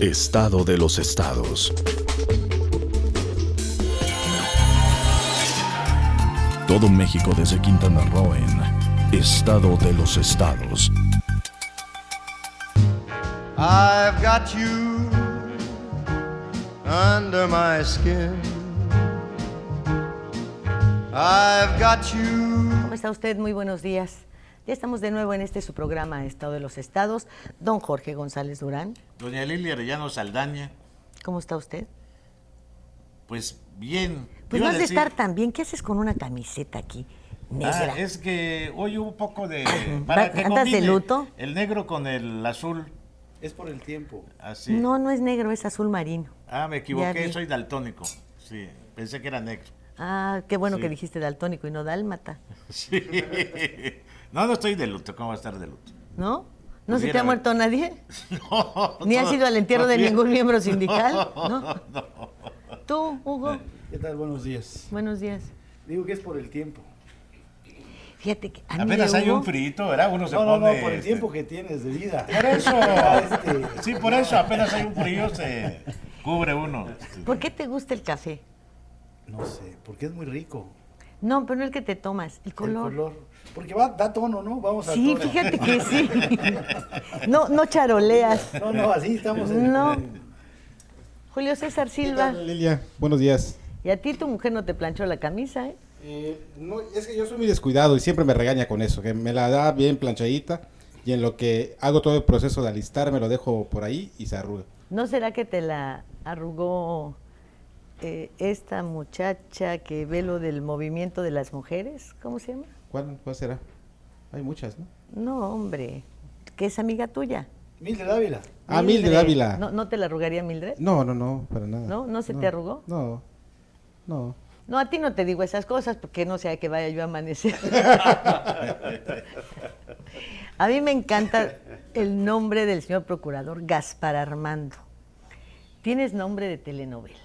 Estado de los estados. Todo México desde Quintana Roo en Estado de los estados. I've got you under my skin. I've got you. ¿Cómo está usted? Muy buenos días. Ya estamos de nuevo en su programa Estado de los Estados. Don Jorge González Durán. Doña Lilia Arellano Saldaña. ¿Cómo está usted? Pues bien. Pues no has de estar tan bien. ¿Qué haces con una camiseta aquí negra? Es que hoy hubo un poco de... ¿Andas de luto? El negro con el azul. Es por el tiempo. Así. No es negro, es azul marino. Me equivoqué, soy daltónico. Sí, pensé que era negro. Qué bueno Sí. que dijiste daltónico y no dálmata. Sí. No estoy de luto, ¿cómo va a estar de luto? ¿No? ¿No se te Pudiera ha muerto nadie? No. ¿Ni has ido al entierro de todavía. ningún miembro sindical? ¿No? No. ¿Tú, Hugo? ¿Qué tal? Buenos días. Buenos días. Digo que es por el tiempo. Fíjate que a mí Apenas de hay Hugo, un frito, ¿verdad? Uno se No, pone... por el tiempo que tienes de vida. Por eso. Este, Sí, por eso, apenas hay un frío, se cubre uno. ¿por qué te gusta el café? No sé, porque es muy rico. No, pero no el que te tomas, el color. El color. Porque da tono, ¿no? Vamos a Sí, tono. fíjate que sí. No charoleas. No, así estamos. No. Julio César Silva. Lilia, buenos días. Y a ti tu mujer no te planchó la camisa, ¿eh? No, es que yo soy muy descuidado y siempre me regaña con eso, que me la da bien planchadita y en lo que hago todo el proceso de alistar me lo dejo por ahí y se arruga. ¿No será que te la arrugó esta muchacha que ve lo del movimiento de las mujeres? ¿Cómo se llama? ¿Cuál será? Hay muchas, ¿no? No, hombre, que es amiga tuya. Mildred Ávila. Mildred Ávila. ¿No te la arrugaría Mildred? No, para nada. ¿No? ¿No se te arrugó? No. No, a ti no te digo esas cosas porque no sea que vaya yo a amanecer. A mí me encanta el nombre del señor procurador, Gaspar Armando. Tienes nombre de telenovela.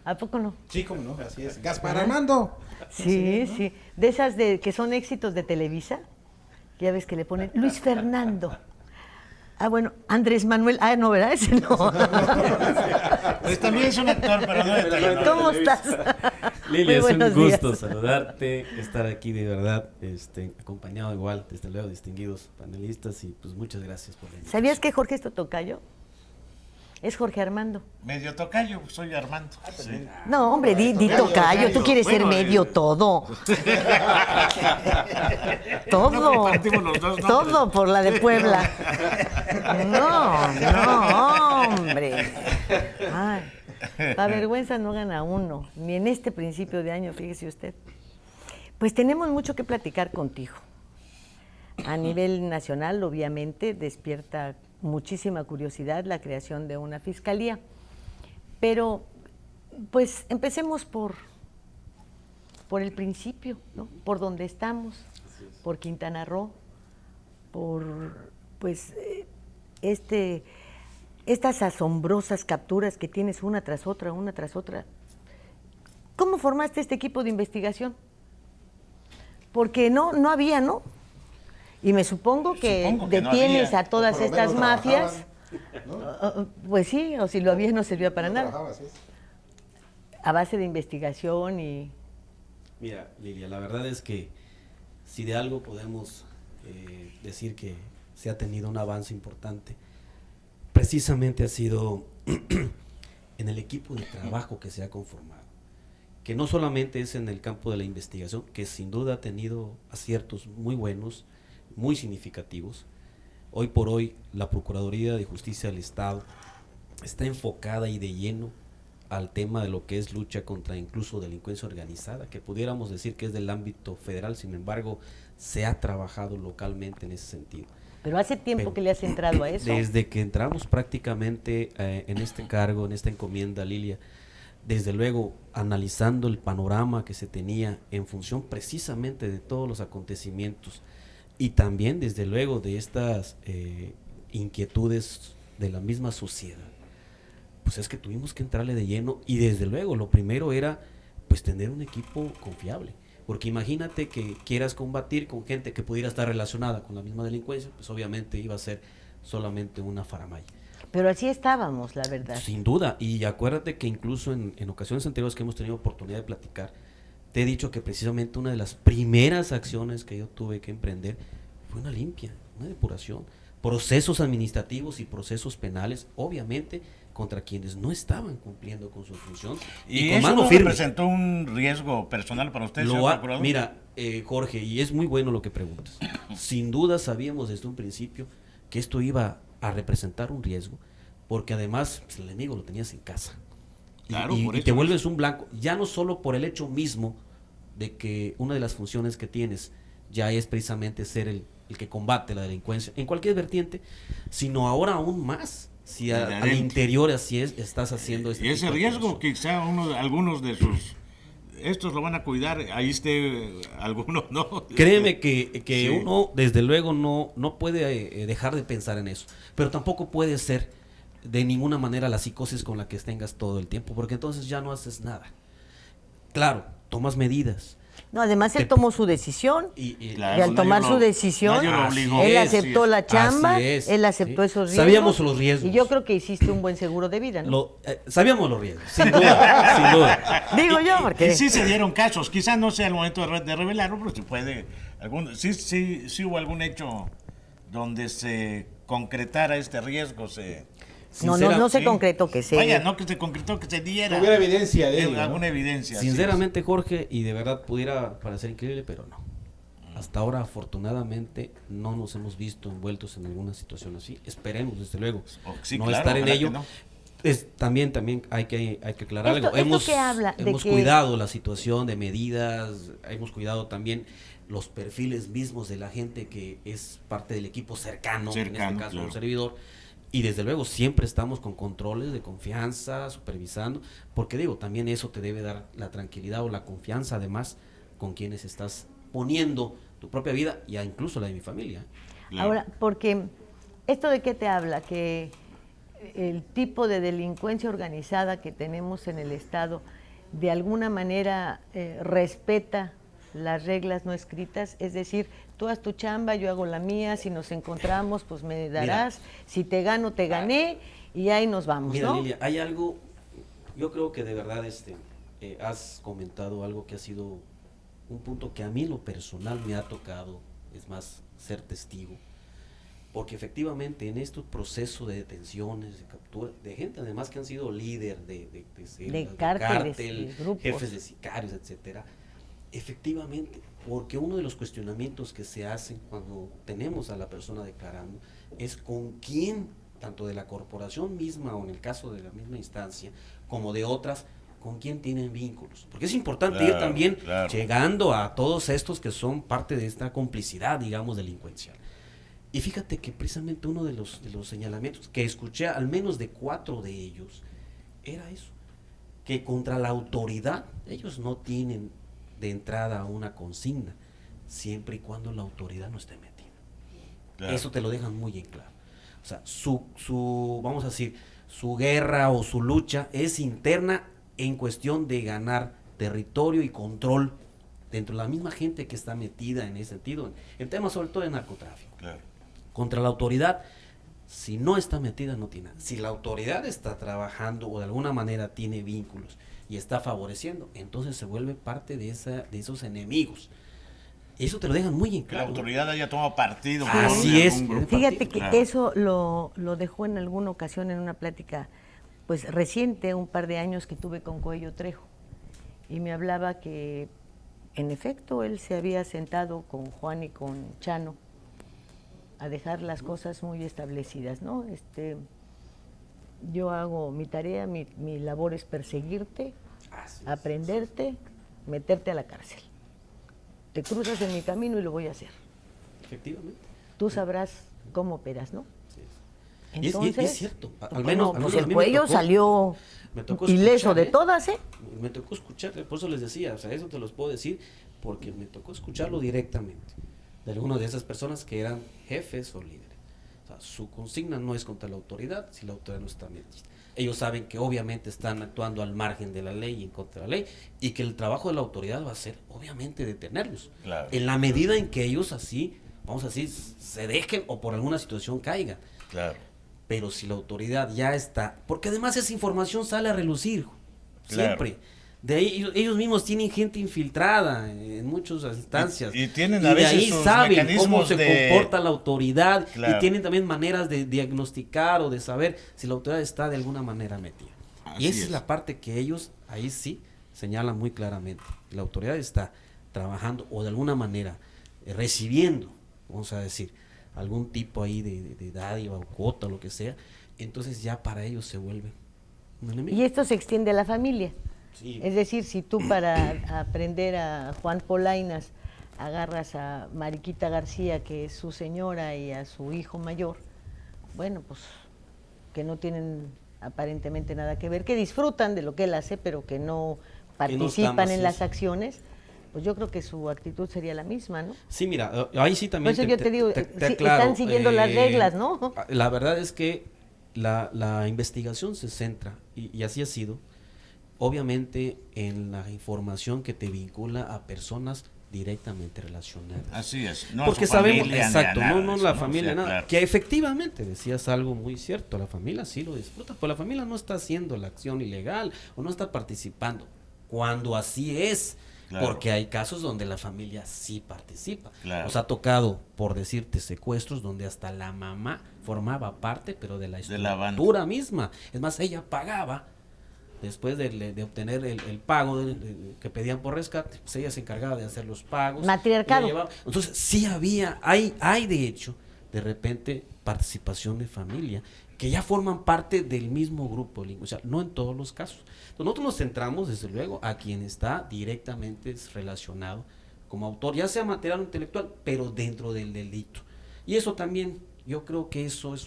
¿A poco no? Sí, cómo no, así es. Gaspar Armando. Sí. De esas que son éxitos de Televisa, que ya ves que le ponen Luis Fernando. Bueno, Andrés Manuel. No, ¿verdad? Ese no. Pues también es un actor, pero no de telenovela. ¿Cómo estás? Lilia, es Muy un buenos gusto días. saludarte, estar aquí de verdad, acompañado igual, desde luego, distinguidos panelistas y pues muchas gracias por la invitación. ¿Sabías que Jorge es tu tocayo? Es Jorge Armando. Medio tocayo, soy Armando. Sí. No, hombre, di tocayo, tú quieres ser Bueno, medio todo. Todo. No compartimos los dos nombres. Todo por la de Puebla. No, hombre. Ay, la vergüenza no gana uno, ni en este principio de año, fíjese usted. Pues tenemos mucho que platicar contigo. A nivel nacional, obviamente, despierta muchísima curiosidad la creación de una fiscalía. Pero, pues, empecemos por el principio, ¿no? Por donde estamos, por Quintana Roo, por, pues, estas asombrosas capturas que tienes una tras otra. ¿Cómo formaste este equipo de investigación? Porque no había, ¿no? Y me supongo que Supongo que no detienes había. a todas Por lo estas menos mafias. trabajaban, Pues sí, o si lo había no servía para No nada. trabajaba, así es. A base de investigación y... Mira, Lilia, la verdad es que si de algo podemos decir que se ha tenido un avance importante, precisamente ha sido en el equipo de trabajo que se ha conformado, que no solamente es en el campo de la investigación, que sin duda ha tenido aciertos muy buenos, muy significativos. Hoy por hoy la Procuraduría de Justicia del Estado está enfocada y de lleno al tema de lo que es lucha contra incluso delincuencia organizada, que pudiéramos decir que es del ámbito federal, sin embargo se ha trabajado localmente en ese sentido. Pero hace tiempo que le has entrado a eso. Desde que entramos prácticamente en este cargo, en esta encomienda, Lilia, desde luego analizando el panorama que se tenía en función precisamente de todos los acontecimientos y también desde luego de estas inquietudes de la misma sociedad, pues es que tuvimos que entrarle de lleno y desde luego lo primero era pues tener un equipo confiable, Porque imagínate que quieras combatir con gente que pudiera estar relacionada con la misma delincuencia, pues obviamente iba a ser solamente una faramaya. Pero así estábamos, la verdad. Sin duda, y acuérdate que incluso en ocasiones anteriores que hemos tenido oportunidad de platicar, te he dicho que precisamente una de las primeras acciones que yo tuve que emprender fue una limpia, una depuración, procesos administrativos y procesos penales, obviamente, contra quienes no estaban cumpliendo con su función. ¿Y con eso mano no firme. representó un riesgo personal para usted, señor procurador? Mira, Jorge, y es muy bueno lo que preguntas. Sin duda sabíamos desde un principio que esto iba a representar un riesgo, porque además pues, el enemigo lo tenías en casa. Claro, y por y eso te es. vuelves un blanco, ya no solo por el hecho mismo de que una de las funciones que tienes ya es precisamente ser el que combate la delincuencia en cualquier vertiente, sino ahora aún más, si al Adentro. interior así es, estás haciendo este Y ese tipo de riesgo, cosas. quizá algunos de sus... Estos lo van a cuidar, ahí esté, algunos no. Créeme que Sí. uno desde luego no puede dejar de pensar en eso, pero tampoco puede ser de ninguna manera la psicosis con la que tengas todo el tiempo, porque entonces ya no haces nada. Claro, tomas medidas. No, además él Te- tomó su decisión. Claro, Y al tomar nadie su lo- decisión, nadie lo obligó. él Así aceptó es. la chamba, Así es, él aceptó sí. esos riesgos. Sabíamos los riesgos. Y yo creo que hiciste un buen seguro de vida, ¿no? Sabíamos los riesgos, sin duda, sin duda. Digo yo, porque... Y sí se dieron casos, quizás no sea el momento de revelarlo, pero sí puede, sí hubo algún hecho donde se concretara este riesgo, No se sí. concretó que se... Vaya, no que se concretó, que se diera. Hubiera evidencia de ello, ¿no? alguna evidencia. sí. Sinceramente, Jorge, y de verdad pudiera parecer increíble, pero no. Hasta ahora, afortunadamente, no nos hemos visto envueltos en alguna situación así. Esperemos, desde luego, Sí, no claro, estar en ojalá ello. que no. También hay que aclarar Esto- algo. esto que habla de Hemos que- cuidado la situación de medidas, hemos cuidado también los perfiles mismos de la gente que es parte del equipo cercano, en este caso claro. un servidor. Y desde luego siempre estamos con controles de confianza, supervisando, porque digo, también eso te debe dar la tranquilidad o la confianza además con quienes estás poniendo tu propia vida y incluso la de mi familia. Claro. Ahora, porque esto de qué te habla, que el tipo de delincuencia organizada que tenemos en el Estado de alguna manera respeta las reglas no escritas, es decir, tú haz tu chamba, yo hago la mía, si nos encontramos, pues me darás, si te gano, te gané, y ahí nos vamos, Mira, ¿no? Lilia, hay algo, yo creo que de verdad has comentado algo que ha sido un punto que a mí en lo personal me ha tocado, es más, ser testigo, porque efectivamente en estos procesos de detenciones, de captura, de gente además que han sido líder de celdas, cárteles, cártel, de grupos. jefes de sicarios, etcétera, efectivamente, porque uno de los cuestionamientos que se hacen cuando tenemos a la persona declarando es con quién, tanto de la corporación misma o en el caso de la misma instancia, como de otras, con quién tienen vínculos. Porque es importante ir Claro, también claro. llegando a todos estos que son parte de esta complicidad, digamos, delincuencial. Y fíjate que precisamente uno de los señalamientos que escuché, al menos de 4 de ellos, era eso, que contra la autoridad ellos no tienen de entrada una consigna, siempre y cuando la autoridad no esté metida. Claro. Eso te lo dejan muy en claro. O sea, vamos a decir, su guerra o su lucha es interna en cuestión de ganar territorio y control dentro de la misma gente que está metida en ese sentido, en temas sobre todo de narcotráfico. Claro. Contra la autoridad, si no está metida, no tiene nada. Si la autoridad está trabajando o de alguna manera tiene vínculos y está favoreciendo, entonces se vuelve parte de esos enemigos. Eso te lo dejan muy en Que la claro. autoridad haya tomado partido. por Así algún es. grupo. Fíjate que Claro. eso lo dejó en alguna ocasión en una plática pues reciente, un par de años que tuve con Coello Trejo, y me hablaba que en efecto él se había sentado con Juan y con Chano a dejar las cosas muy establecidas, ¿no? Yo hago mi tarea, mi labor es perseguirte, Así es. aprenderte, meterte a la cárcel. Te cruzas en mi camino y lo voy a hacer. Efectivamente. Tú sabrás cómo operas, ¿no? Así es. Entonces, y es cierto, al bueno, menos, pues a el mí me Cuello tocó- salió me tocó ileso escuchar, de ¿eh? todas, ¿eh? Me tocó escuchar, por eso les decía, o sea, eso te los puedo decir, porque me tocó escucharlo directamente de alguna de esas personas que eran jefes o líderes. O sea, su consigna no es contra la autoridad si la autoridad no está metida. Ellos saben que obviamente están actuando al margen de la ley y en contra de la ley, y que el trabajo de la autoridad va a ser obviamente detenerlos. Claro. En la medida en que ellos así, vamos a decir, se dejen o por alguna situación caigan. Claro. Pero si la autoridad ya está, porque además esa información sale a relucir, siempre. De ahí ellos mismos tienen gente infiltrada en muchas instancias. Y tienen y a de veces ahí sus saben cómo mecanismos se de- comporta la autoridad, Claro. y tienen también maneras de diagnosticar o de saber si la autoridad está de alguna manera metida. Así Y esa es es. la parte que ellos ahí sí señalan muy claramente. La autoridad está trabajando o de alguna manera recibiendo, vamos a decir, algún tipo ahí de dádiva o cuota o lo que sea, entonces ya para ellos se vuelve un enemigo. Y esto se extiende a la familia. Sí. Es decir, si tú para aprender a Juan Polainas agarras a Mariquita García, que es su señora, y a su hijo mayor, bueno, pues que no tienen aparentemente nada que ver, que disfrutan de lo que él hace, pero que no participan están en las así. acciones, pues yo creo que su actitud sería la misma, ¿no? Sí, mira, ahí sí Por también eso yo te digo, sí, están siguiendo las reglas, ¿no? La verdad es que la investigación se centra, y así ha sido, obviamente en la información que te vincula a personas directamente relacionadas. Así es. No a Porque su sabemos, familia, ni a exacto, nada no de la eso, familia, O sea, nada. claro. Que efectivamente decías algo muy cierto, la familia sí lo disfruta, pues la familia no está haciendo la acción ilegal o no está participando, cuando así es. Claro. Porque hay casos donde la familia sí participa. Claro. Nos ha tocado, por decirte, secuestros donde hasta la mamá formaba parte, pero de la De la banda. estructura misma. Es más, ella pagaba, después de obtener el pago que pedían por rescate, pues ella se encargaba de hacer los pagos. Matriarcado. Ella llevaba. Entonces, sí hay de hecho, de repente, participación de familia, que ya forman parte del mismo grupo delincuencial, no en todos los casos. Entonces, nosotros nos centramos, desde luego, a quien está directamente relacionado como autor, ya sea material o intelectual, pero dentro del delito. Y eso también, yo creo que eso es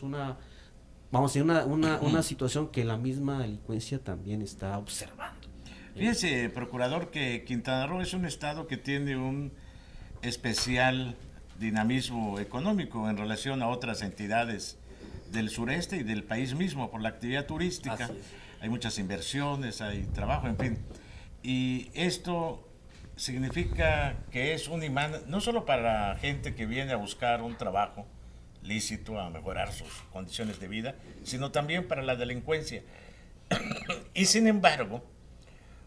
vamos a decir, una situación que la misma delincuencia también está observando. Fíjese, procurador, que Quintana Roo es un estado que tiene un especial dinamismo económico en relación a otras entidades del sureste y del país mismo por la actividad turística. Así es. Hay muchas inversiones, hay trabajo, en fin. Y esto significa que es un imán no solo para gente que viene a buscar un trabajo lícito, a mejorar sus condiciones de vida, sino también para la delincuencia. Y sin embargo,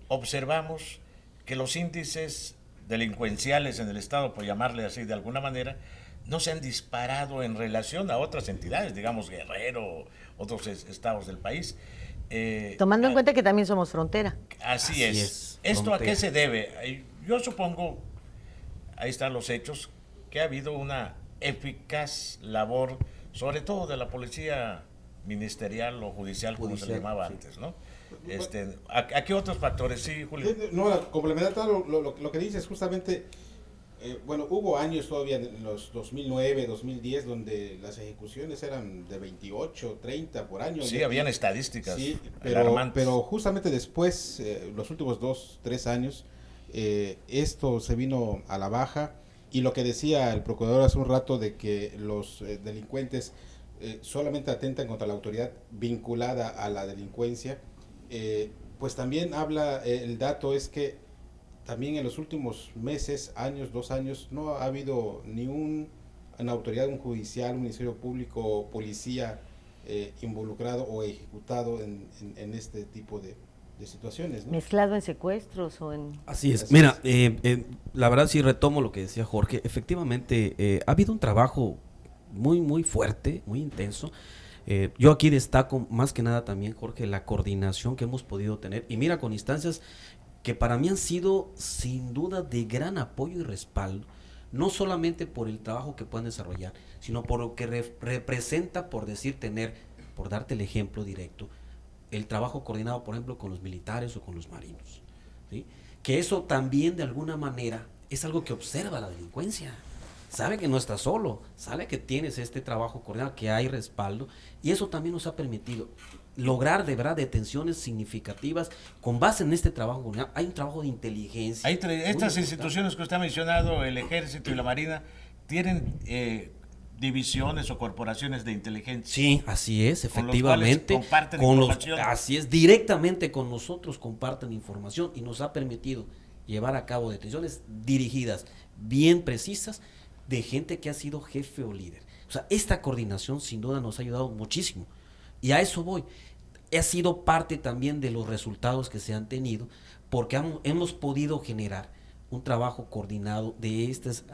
observamos que los índices delincuenciales en el estado, por llamarle así de alguna manera, no se han disparado en relación a otras entidades, digamos Guerrero, otros estados del país. Tomando en cuenta que también somos frontera. Así es. ¿Esto frontera. a qué se debe? Yo supongo, ahí están los hechos, que ha habido una eficaz labor, sobre todo de la policía ministerial o judicial, como se le Judicial, llamaba sí. antes, ¿no? ¿A qué otros factores? Sí, Julio. No, complementando lo que dices, justamente, bueno, hubo años todavía en los 2009, 2010, donde las ejecuciones eran de 28, 30 por año. Sí, habían estadísticas Sí, alarmantes. pero justamente después, los últimos 2, 3 años, esto se vino a la baja, y lo que decía el procurador hace un rato de que los delincuentes solamente atentan contra la autoridad vinculada a la delincuencia, pues también habla, el dato es que también en los últimos meses, años, 2 años, no ha habido ni una autoridad, un judicial, un ministerio público, policía involucrado o ejecutado en este tipo de situaciones, ¿no? Mezclado en secuestros o en... Así es. Así Mira, es. la verdad sí retomo lo que decía Jorge. Efectivamente, ha habido un trabajo muy, muy fuerte, muy intenso. Yo aquí destaco más que nada también, Jorge, la coordinación que hemos podido tener. Y mira, con instancias que para mí han sido sin duda de gran apoyo y respaldo, no solamente por el trabajo que puedan desarrollar, sino por lo que representa, por darte el ejemplo directo, el trabajo coordinado, por ejemplo, con los militares o con los marinos, ¿sí? Que eso también de alguna manera es algo que observa la delincuencia. Sabe que no está solo, sabe que tienes este trabajo coordinado, que hay respaldo, y eso también nos ha permitido lograr de verdad detenciones significativas con base en este trabajo coordinado. Hay un trabajo de inteligencia. Estas muy importante. instituciones que usted ha mencionado, el Ejército y la Marina, tienen divisiones o corporaciones de inteligencia. Sí, así es, Con los efectivamente. cuales comparten Con los, información. así es, directamente con nosotros comparten información y nos ha permitido llevar a cabo detenciones dirigidas, bien precisas, de gente que ha sido jefe o líder. O sea, esta coordinación sin duda nos ha ayudado muchísimo. Y a eso voy. Ha sido parte también de los resultados que se han tenido, porque hemos podido generar un trabajo coordinado de estas,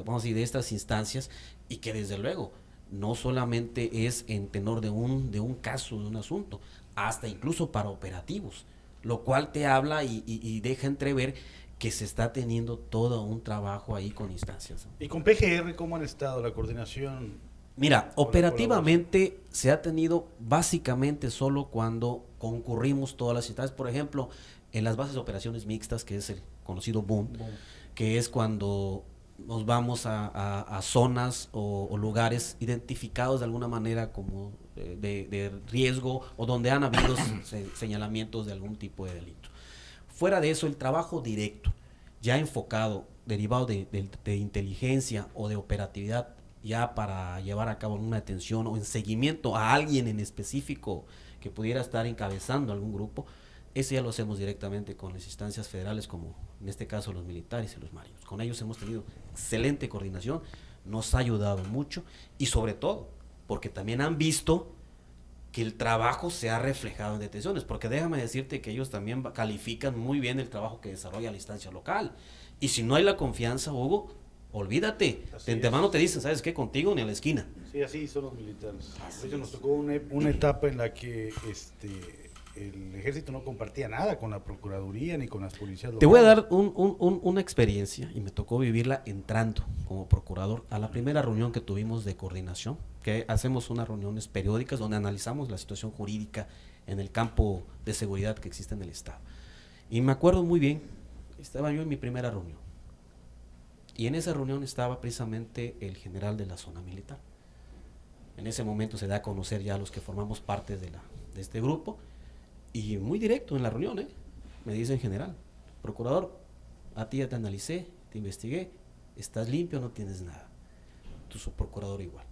vamos a decir, de estas instancias, y que desde luego no solamente es en tenor de un caso, de un asunto, hasta incluso para operativos, lo cual te habla y deja entrever que se está teniendo todo un trabajo ahí con instancias. ¿Y con PGR cómo han estado la coordinación? Mira, Con la operativamente se ha tenido básicamente solo cuando concurrimos todas las instancias, por ejemplo, en las bases de operaciones mixtas, que es el conocido BOOM, que es cuando nos vamos a zonas o lugares identificados de alguna manera como de riesgo o donde han habido señalamientos de algún tipo de delito. Fuera de eso, el trabajo directo, ya enfocado, derivado de inteligencia o de operatividad, ya para llevar a cabo una detención o en seguimiento a alguien en específico que pudiera estar encabezando algún grupo, ese ya lo hacemos directamente con las instancias federales, como en este caso los militares y los marinos. Con ellos hemos tenido excelente coordinación, nos ha ayudado mucho y sobre todo porque también han visto que el trabajo se ha reflejado en detenciones, porque déjame decirte que ellos también califican muy bien el trabajo que desarrolla la instancia local. Y si no hay la confianza, Hugo, olvídate. Así De antemano te dicen, ¿sabes qué? Contigo ni a la esquina. Sí, así son los militares. De hecho, nos tocó una etapa en la que el ejército no compartía nada con la procuraduría ni con las policías locales. Te voy a dar una experiencia, y me tocó vivirla entrando como procurador a la primera reunión que tuvimos de coordinación, que hacemos unas reuniones periódicas donde analizamos la situación jurídica en el campo de seguridad que existe en el Estado. Y me acuerdo muy bien, estaba yo en mi primera reunión, y en esa reunión estaba precisamente el general de la zona militar. En ese momento se da a conocer ya a los que formamos parte de este grupo, y muy directo en la reunión, me dice en general, procurador, a ti ya te analicé, te investigué, estás limpio, no tienes nada. Tu subprocurador igual,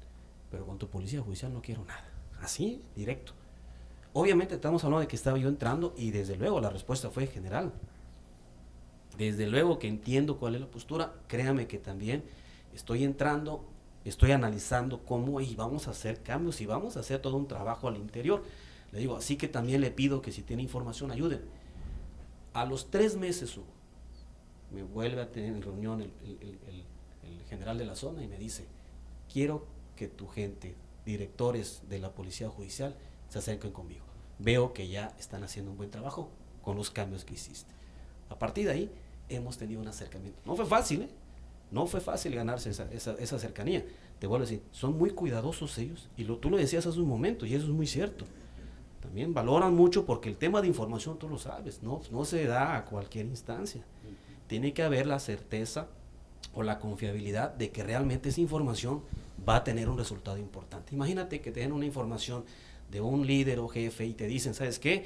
pero con tu policía judicial no quiero nada. Así, directo. Obviamente estamos hablando de que estaba yo entrando y desde luego la respuesta fue general. Desde luego que entiendo cuál es la postura, créame que también estoy entrando, estoy analizando cómo y vamos a hacer cambios y vamos a hacer todo un trabajo al interior. Le digo, así que también le pido que si tiene información ayuden. A los 3 meses, Hugo, me vuelve a tener en reunión el general de la zona y me dice, quiero que tu gente, directores de la policía judicial, se acerquen conmigo. Veo que ya están haciendo un buen trabajo con los cambios que hiciste. A partir de ahí hemos tenido un acercamiento. No fue fácil, no fue fácil ganarse esa cercanía. Te vuelvo a decir, son muy cuidadosos ellos, y tú lo decías hace un momento, y eso es muy cierto. También valoran mucho porque el tema de información, tú lo sabes, no se da a cualquier instancia. Tiene que haber la certeza o la confiabilidad de que realmente esa información va a tener un resultado importante. Imagínate que te den una información de un líder o jefe y te dicen, ¿sabes qué?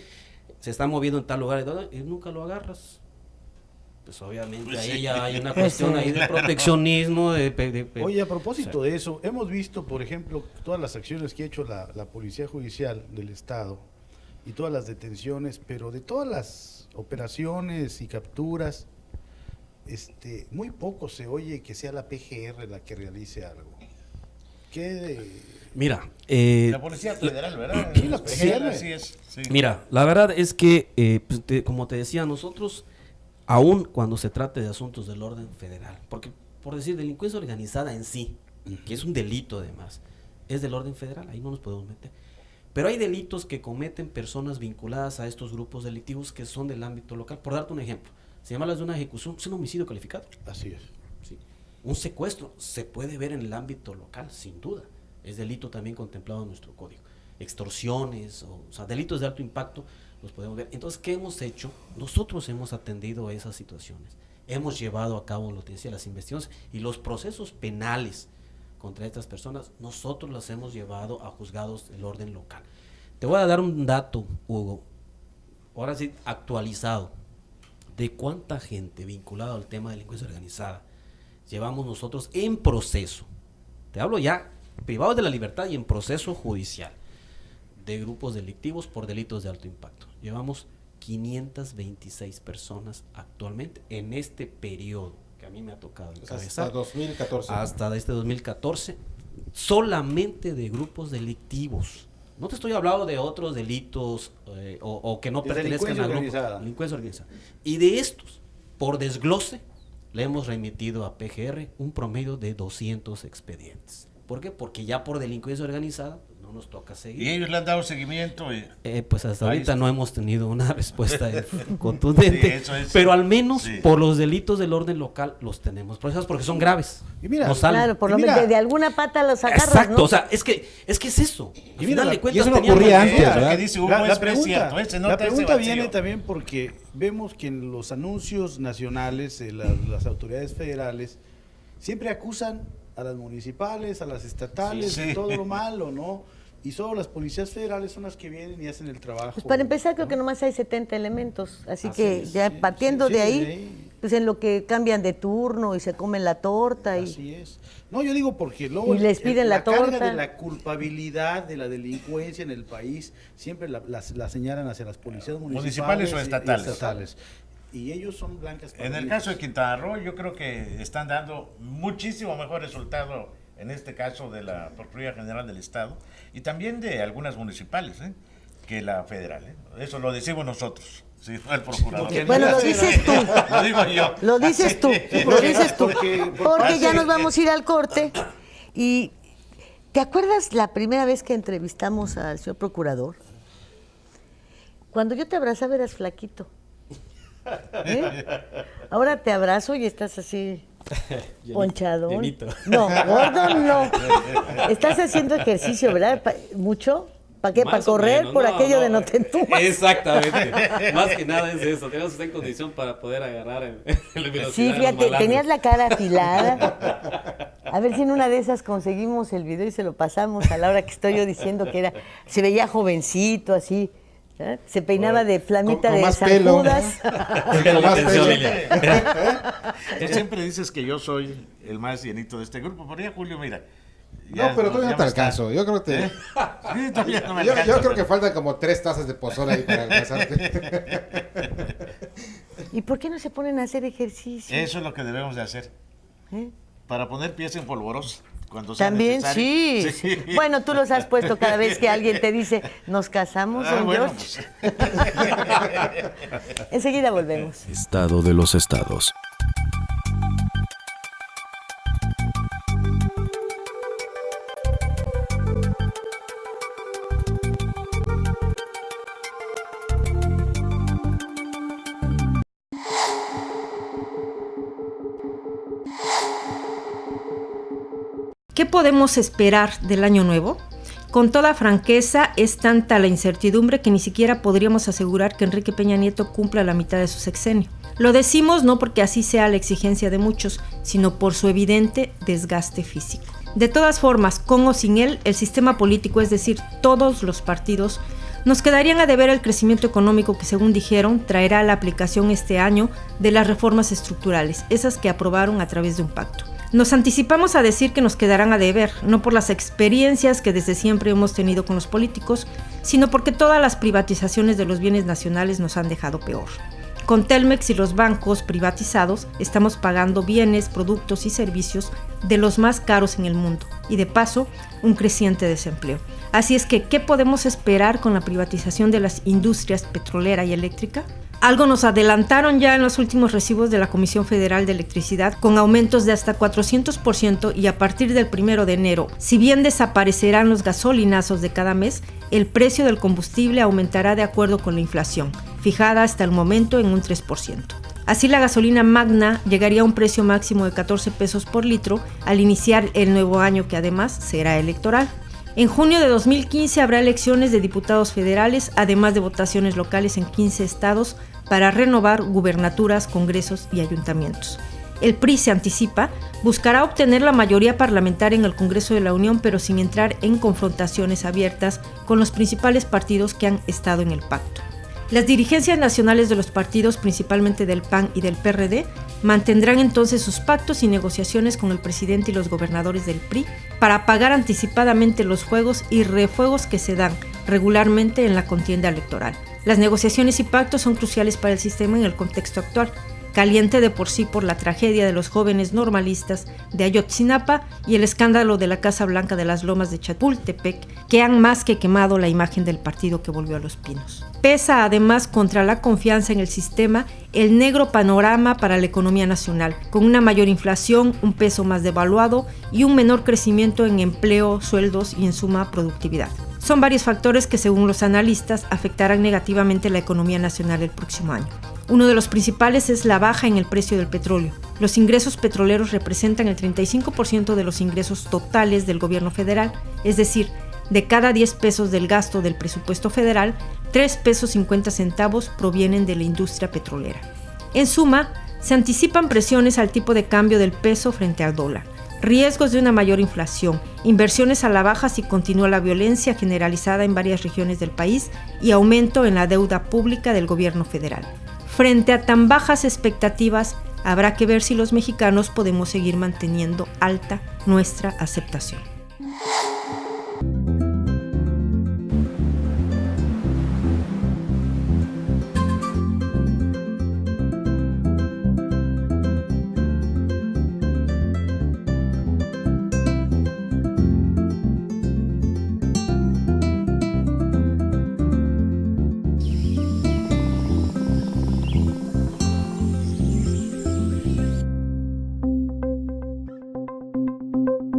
Se está moviendo en tal lugar y nunca lo agarras. Pues obviamente Pues ahí sí. ya hay una cuestión ahí de proteccionismo. Oye, a propósito de eso, hemos visto, por ejemplo, todas las acciones que ha hecho la Policía Judicial del Estado y todas las detenciones, pero de todas las operaciones y capturas, muy poco se oye que sea la PGR la que realice algo. Mira, La Policía Federal, ¿verdad? Sí, la PGR. Así es. Sí. Mira, la verdad es que, como te decía, nosotros, aún cuando se trate de asuntos del orden federal, porque por decir delincuencia organizada en sí, que es un delito además, es del orden federal, ahí no nos podemos meter. Pero hay delitos que cometen personas vinculadas a estos grupos delictivos que son del ámbito local. Por darte un ejemplo, si hablas de una ejecución, es un homicidio calificado. Así es. Sí. Un secuestro se puede ver en el ámbito local, sin duda. Es delito también contemplado en nuestro código. Extorsiones, o sea, delitos de alto impacto, los podemos ver. Entonces, ¿qué hemos hecho? Nosotros hemos atendido a esas situaciones. Hemos llevado a cabo, lo que decía, las investigaciones y los procesos penales contra estas personas, nosotros las hemos llevado a juzgados del orden local. Te voy a dar un dato, Hugo, ahora sí actualizado, de cuánta gente vinculada al tema de delincuencia organizada llevamos nosotros en proceso. Te hablo ya privados de la libertad y en proceso judicial de grupos delictivos por delitos de alto impacto. Llevamos 526 personas actualmente en este periodo que a mí me ha tocado encabezar. Hasta 2014. Hasta este 2014, solamente de grupos delictivos. No te estoy hablando de otros delitos o que no De pertenezcan delincuencia a grupos. organizada. Delincuencia organizada. Y de estos, por desglose, le hemos remitido a PGR un promedio de 200 expedientes. ¿Por qué? Porque ya por delincuencia organizada no nos toca seguir. Y ellos le han dado seguimiento. Pues hasta Ahí ahorita está. no hemos tenido una respuesta contundente, Sí, eso es. pero al menos Sí. por los delitos del orden local los tenemos procesados porque son graves. Y mira, no salen. Claro, por lo Mira. menos de alguna pata los agarras, Exacto, ¿no? o sea, es que es eso. Al mira, final de y cuentas eso no teníamos- ocurría antes, Mira, ¿verdad? que dice Hugo, La es pregunta, cierto, se nota la ese pregunta vacío. viene también porque vemos que en los anuncios nacionales, las autoridades federales, siempre acusan a las municipales, a las estatales, Sí, de sí. todo lo malo, ¿no? Y solo las policías federales son las que vienen y hacen el trabajo. Pues para empezar, creo ¿no? que nomás hay 70 elementos, así Así que es, ya sí, partiendo sí, de sí, ahí, de ahí. pues en lo que cambian de turno y se comen la torta y Así es. No, yo digo porque luego Y les piden la carga torta. de la culpabilidad de la delincuencia en el país siempre la señalan hacia las policías Municipales municipales o y estatales. Y ellos son blancas En el palomitas. caso de Quintana Roo, yo creo que están dando muchísimo mejor resultado, en este caso de la Procuraduría General del Estado, y también de algunas municipales, que la federal. Eso lo decimos nosotros, ¿sí? No el procurador. Porque bueno, lo dices tú. Lo digo yo. Lo dices tú, lo dices tú. Porque ya nos vamos a ir al corte. Y ¿te acuerdas la primera vez que entrevistamos al señor procurador? Cuando yo te abrazaba eras flaquito. ¿Eh? Ahora te abrazo y estás así ponchadón. llenito. No, gordo no. Estás haciendo ejercicio, ¿verdad? ¿Mucho? ¿Para qué? ¿Para Más o correr menos, por aquello de no te entumas? Exactamente. Más que nada es eso. Tenemos que estar en condición para poder agarrar el velocidad. Sí, de los fíjate, malandros. tenías la cara afilada. A ver si en una de esas conseguimos el video y se lo pasamos a la hora que estoy yo diciendo que era, se veía jovencito así, ¿eh? Se peinaba de flamita Con de más San pelo. Judas. Con más Atención, pelo. Lilia. Tú siempre dices que yo soy el más llenito de este grupo, pero ya Julio, mira. No, pero todavía no te me está- alcanzo. Yo creo que Sí, todavía no me yo alcanza, creo que pero- faltan como 3 tazas de pozole ahí para alcanzarte. ¿Y por qué no se ponen a hacer ejercicio? Eso es lo que debemos de hacer, ¿Eh? para poner pies en polvorosa cuando sea También necesario. sí. Bueno, tú los has puesto cada vez que alguien te dice, nos casamos, don bueno, George. pues. Enseguida volvemos. Estado de los estados. ¿Qué podemos esperar del año nuevo? Con toda franqueza, es tanta la incertidumbre que ni siquiera podríamos asegurar que Enrique Peña Nieto cumpla la mitad de su sexenio. Lo decimos no porque así sea la exigencia de muchos, sino por su evidente desgaste físico. De todas formas, con o sin él, el sistema político, es decir, todos los partidos, nos quedarían a deber el crecimiento económico que, según dijeron, traerá la aplicación este año de las reformas estructurales, esas que aprobaron a través de un pacto. Nos anticipamos a decir que nos quedarán a deber, no por las experiencias que desde siempre hemos tenido con los políticos, sino porque todas las privatizaciones de los bienes nacionales nos han dejado peor. Con Telmex y los bancos privatizados, estamos pagando bienes, productos y servicios de los más caros en el mundo y, de paso, un creciente desempleo. Así es que, ¿qué podemos esperar con la privatización de las industrias petrolera y eléctrica? Algo nos adelantaron ya en los últimos recibos de la Comisión Federal de Electricidad, con aumentos de hasta 400%, y a partir del 1 de enero, si bien desaparecerán los gasolinazos de cada mes, el precio del combustible aumentará de acuerdo con la inflación, fijada hasta el momento en un 3%. Así, la gasolina magna llegaría a un precio máximo de 14 pesos por litro al iniciar el nuevo año, que además será electoral. En junio de 2015 habrá elecciones de diputados federales, además de votaciones locales en 15 estados para renovar gubernaturas, congresos y ayuntamientos. El PRI, se anticipa, buscará obtener la mayoría parlamentaria en el Congreso de la Unión, pero sin entrar en confrontaciones abiertas con los principales partidos que han estado en el pacto. Las dirigencias nacionales de los partidos, principalmente del PAN y del PRD, Mantendrán entonces sus pactos y negociaciones con el presidente y los gobernadores del PRI para pagar anticipadamente los fuegos y refuegos que se dan regularmente en la contienda electoral. Las negociaciones y pactos son cruciales para el sistema en el contexto actual, caliente de por sí por la tragedia de los jóvenes normalistas de Ayotzinapa y el escándalo de la Casa Blanca de las Lomas de Chapultepec, que han más que quemado la imagen del partido que volvió a Los Pinos. Pesa además contra la confianza en el sistema el negro panorama para la economía nacional, con una mayor inflación, un peso más devaluado y un menor crecimiento en empleo, sueldos y en suma productividad. Son varios factores que, según los analistas, afectarán negativamente la economía nacional el próximo año. Uno de los principales es la baja en el precio del petróleo. Los ingresos petroleros representan el 35% de los ingresos totales del gobierno federal, es decir, de cada 10 pesos del gasto del presupuesto federal, 3 pesos 50 centavos provienen de la industria petrolera. En suma, se anticipan presiones al tipo de cambio del peso frente al dólar, riesgos de una mayor inflación, inversiones a la baja si continúa la violencia generalizada en varias regiones del país y aumento en la deuda pública del gobierno federal. Frente a tan bajas expectativas, habrá que ver si los mexicanos podemos seguir manteniendo alta nuestra aceptación.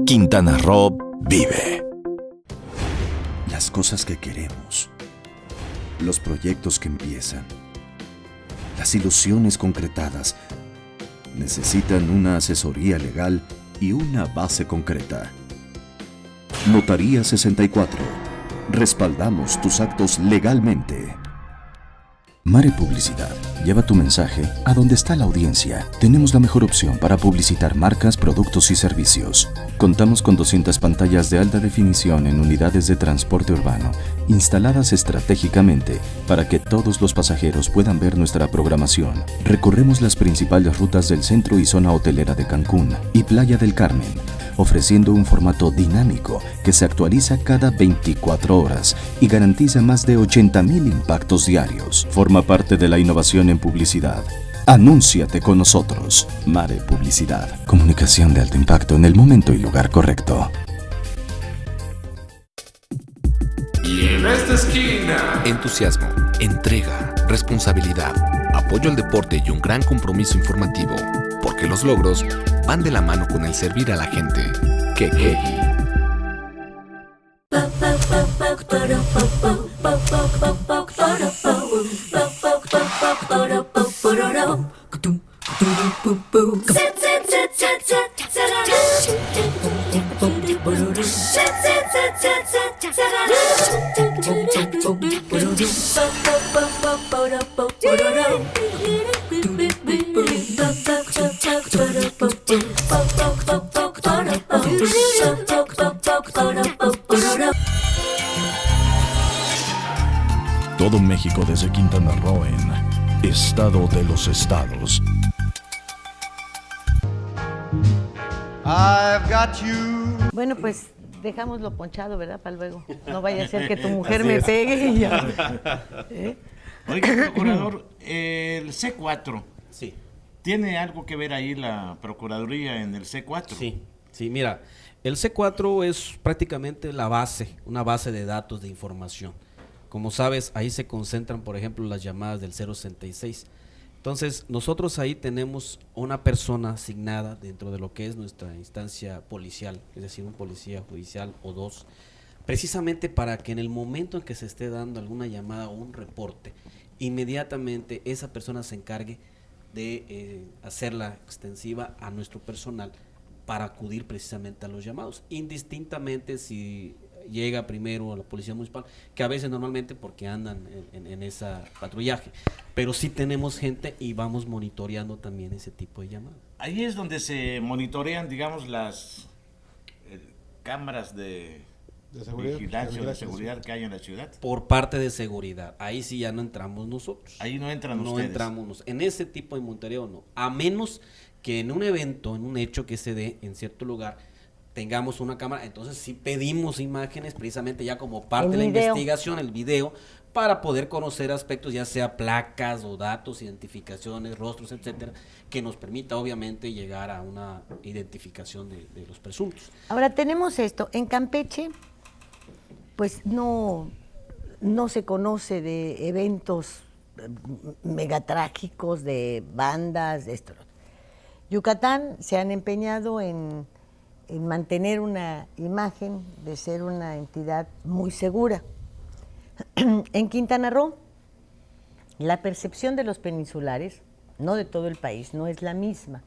Quintana Roo vive. Las cosas que queremos, los proyectos que empiezan, las ilusiones concretadas, necesitan una asesoría legal y una base concreta. Notaría 64. Respaldamos tus actos legalmente. Mare Publicidad. Lleva tu mensaje a donde está la audiencia. Tenemos la mejor opción para publicitar marcas, productos y servicios. Contamos con 200 pantallas de alta definición en unidades de transporte urbano, instaladas estratégicamente para que todos los pasajeros puedan ver nuestra programación. Recorremos las principales rutas del centro y zona hotelera de Cancún y Playa del Carmen, ofreciendo un formato dinámico que se actualiza cada 24 horas y garantiza más de 80,000 impactos diarios. Forma parte de la innovación en publicidad. Anúnciate con nosotros. Mare Publicidad. Comunicación de alto impacto en el momento y lugar correcto. Y en esta esquina, entusiasmo, entrega, responsabilidad, apoyo al deporte y un gran compromiso informativo, porque los logros van de la mano con el servir a la gente. Kekegi. Todo México desde Quintana Roo en Estado de los Estados. I've got you. Bueno, pues dejámoslo ponchado, ¿verdad? Para luego. No vaya a ser que tu mujer me pegue y ya. Oiga, procurador, el C4. Sí. ¿Tiene algo que ver ahí la Procuraduría en el C4? Sí, mira, el C4 es prácticamente la base, una base de datos de información. Como sabes, ahí se concentran, por ejemplo, las llamadas del 066. Entonces, nosotros ahí tenemos una persona asignada dentro de lo que es nuestra instancia policial, es decir, un policía judicial o dos, precisamente para que en el momento en que se esté dando alguna llamada o un reporte, inmediatamente esa persona se encargue de hacerla extensiva a nuestro personal para acudir precisamente a los llamados, indistintamente si llega primero a la policía municipal, que a veces normalmente porque andan en ese patrullaje, pero sí tenemos gente y vamos monitoreando también ese tipo de llamadas. Ahí es donde se monitorean, digamos, las cámaras de vigilancia o de seguridad que hay en la ciudad. Por parte de seguridad, ahí sí ya no entramos nosotros. Ahí no entran No ustedes. entramos en ese tipo de monitoreo, no. A menos que en un evento, en un hecho que se dé en cierto lugar, tengamos una cámara, entonces sí pedimos imágenes precisamente ya como parte de la investigación, el video, para poder conocer aspectos, ya sea placas o datos, identificaciones, rostros, etcétera, que nos permita obviamente llegar a una identificación de los presuntos. Ahora tenemos esto, en Campeche, pues no se conoce de eventos megatrágicos, de bandas, de esto. Yucatán se han empeñado en mantener una imagen de ser una entidad muy segura. En Quintana Roo, la percepción de los peninsulares, no de todo el país, no es la misma.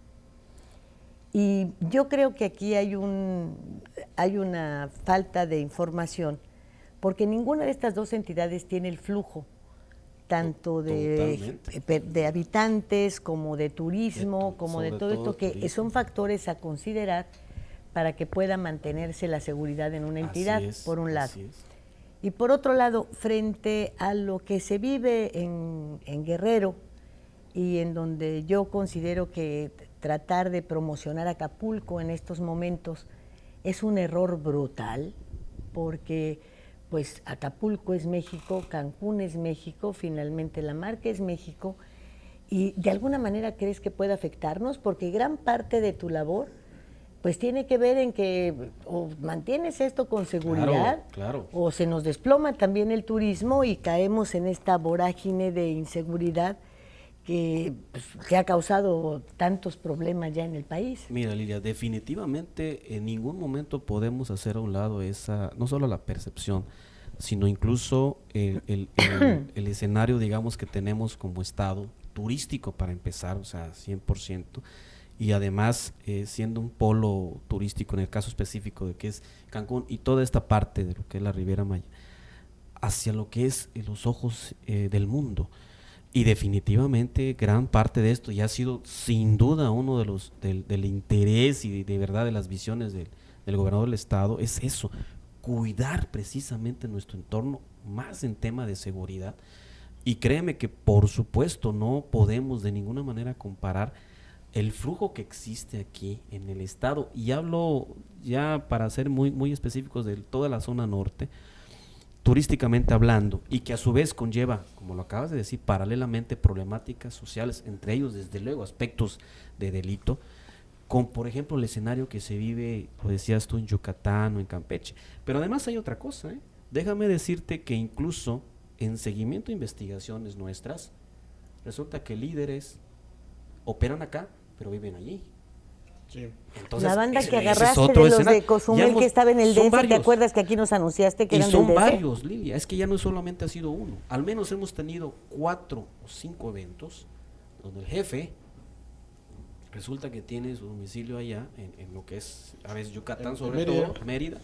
Y yo creo que aquí hay una falta de información, porque ninguna de estas dos entidades tiene el flujo, tanto de habitantes como de turismo, como de todo esto, que son factores a considerar para que pueda mantenerse la seguridad en una entidad, por un lado. Y por otro lado, frente a lo que se vive en Guerrero, y en donde yo considero que tratar de promocionar Acapulco en estos momentos es un error brutal, porque pues Acapulco es México, Cancún es México, finalmente la marca es México, y de alguna manera crees que puede afectarnos, porque gran parte de tu labor pues tiene que ver en que o mantienes esto con seguridad, claro. O se nos desploma también el turismo y caemos en esta vorágine de inseguridad que ha causado tantos problemas ya en el país. Mira, Lilia, definitivamente en ningún momento podemos hacer a un lado esa, no solo la percepción, sino incluso el escenario, digamos, que tenemos como estado turístico para empezar, o sea, 100%, y además siendo un polo turístico en el caso específico de que es Cancún y toda esta parte de lo que es la Riviera Maya, hacia lo que es los ojos del mundo. Y definitivamente gran parte de esto ya ha sido sin duda uno de los del interés y de verdad de las visiones del gobernador del estado, es eso, cuidar precisamente nuestro entorno, más en tema de seguridad. Y créeme que por supuesto no podemos de ninguna manera comparar el flujo que existe aquí en el estado, y hablo ya para ser muy específicos de toda la zona norte, turísticamente hablando, y que a su vez conlleva, como lo acabas de decir, paralelamente problemáticas sociales, entre ellos desde luego aspectos de delito, con por ejemplo el escenario que se vive, lo decías tú, en Yucatán o en Campeche. Pero además hay otra cosa, déjame decirte que incluso en seguimiento a investigaciones nuestras, resulta que líderes operan acá, pero viven allí. Sí. Entonces, la banda que agarraste es de los de Cozumel que estaba en el DF, ¿te acuerdas que aquí nos anunciaste que eran del DF? Y son varios, Lilia, es que ya no solamente ha sido uno, al menos hemos tenido 4 o 5 eventos donde el jefe resulta que tiene su domicilio allá, en lo que es, a veces Yucatán, sobre todo, Mérida,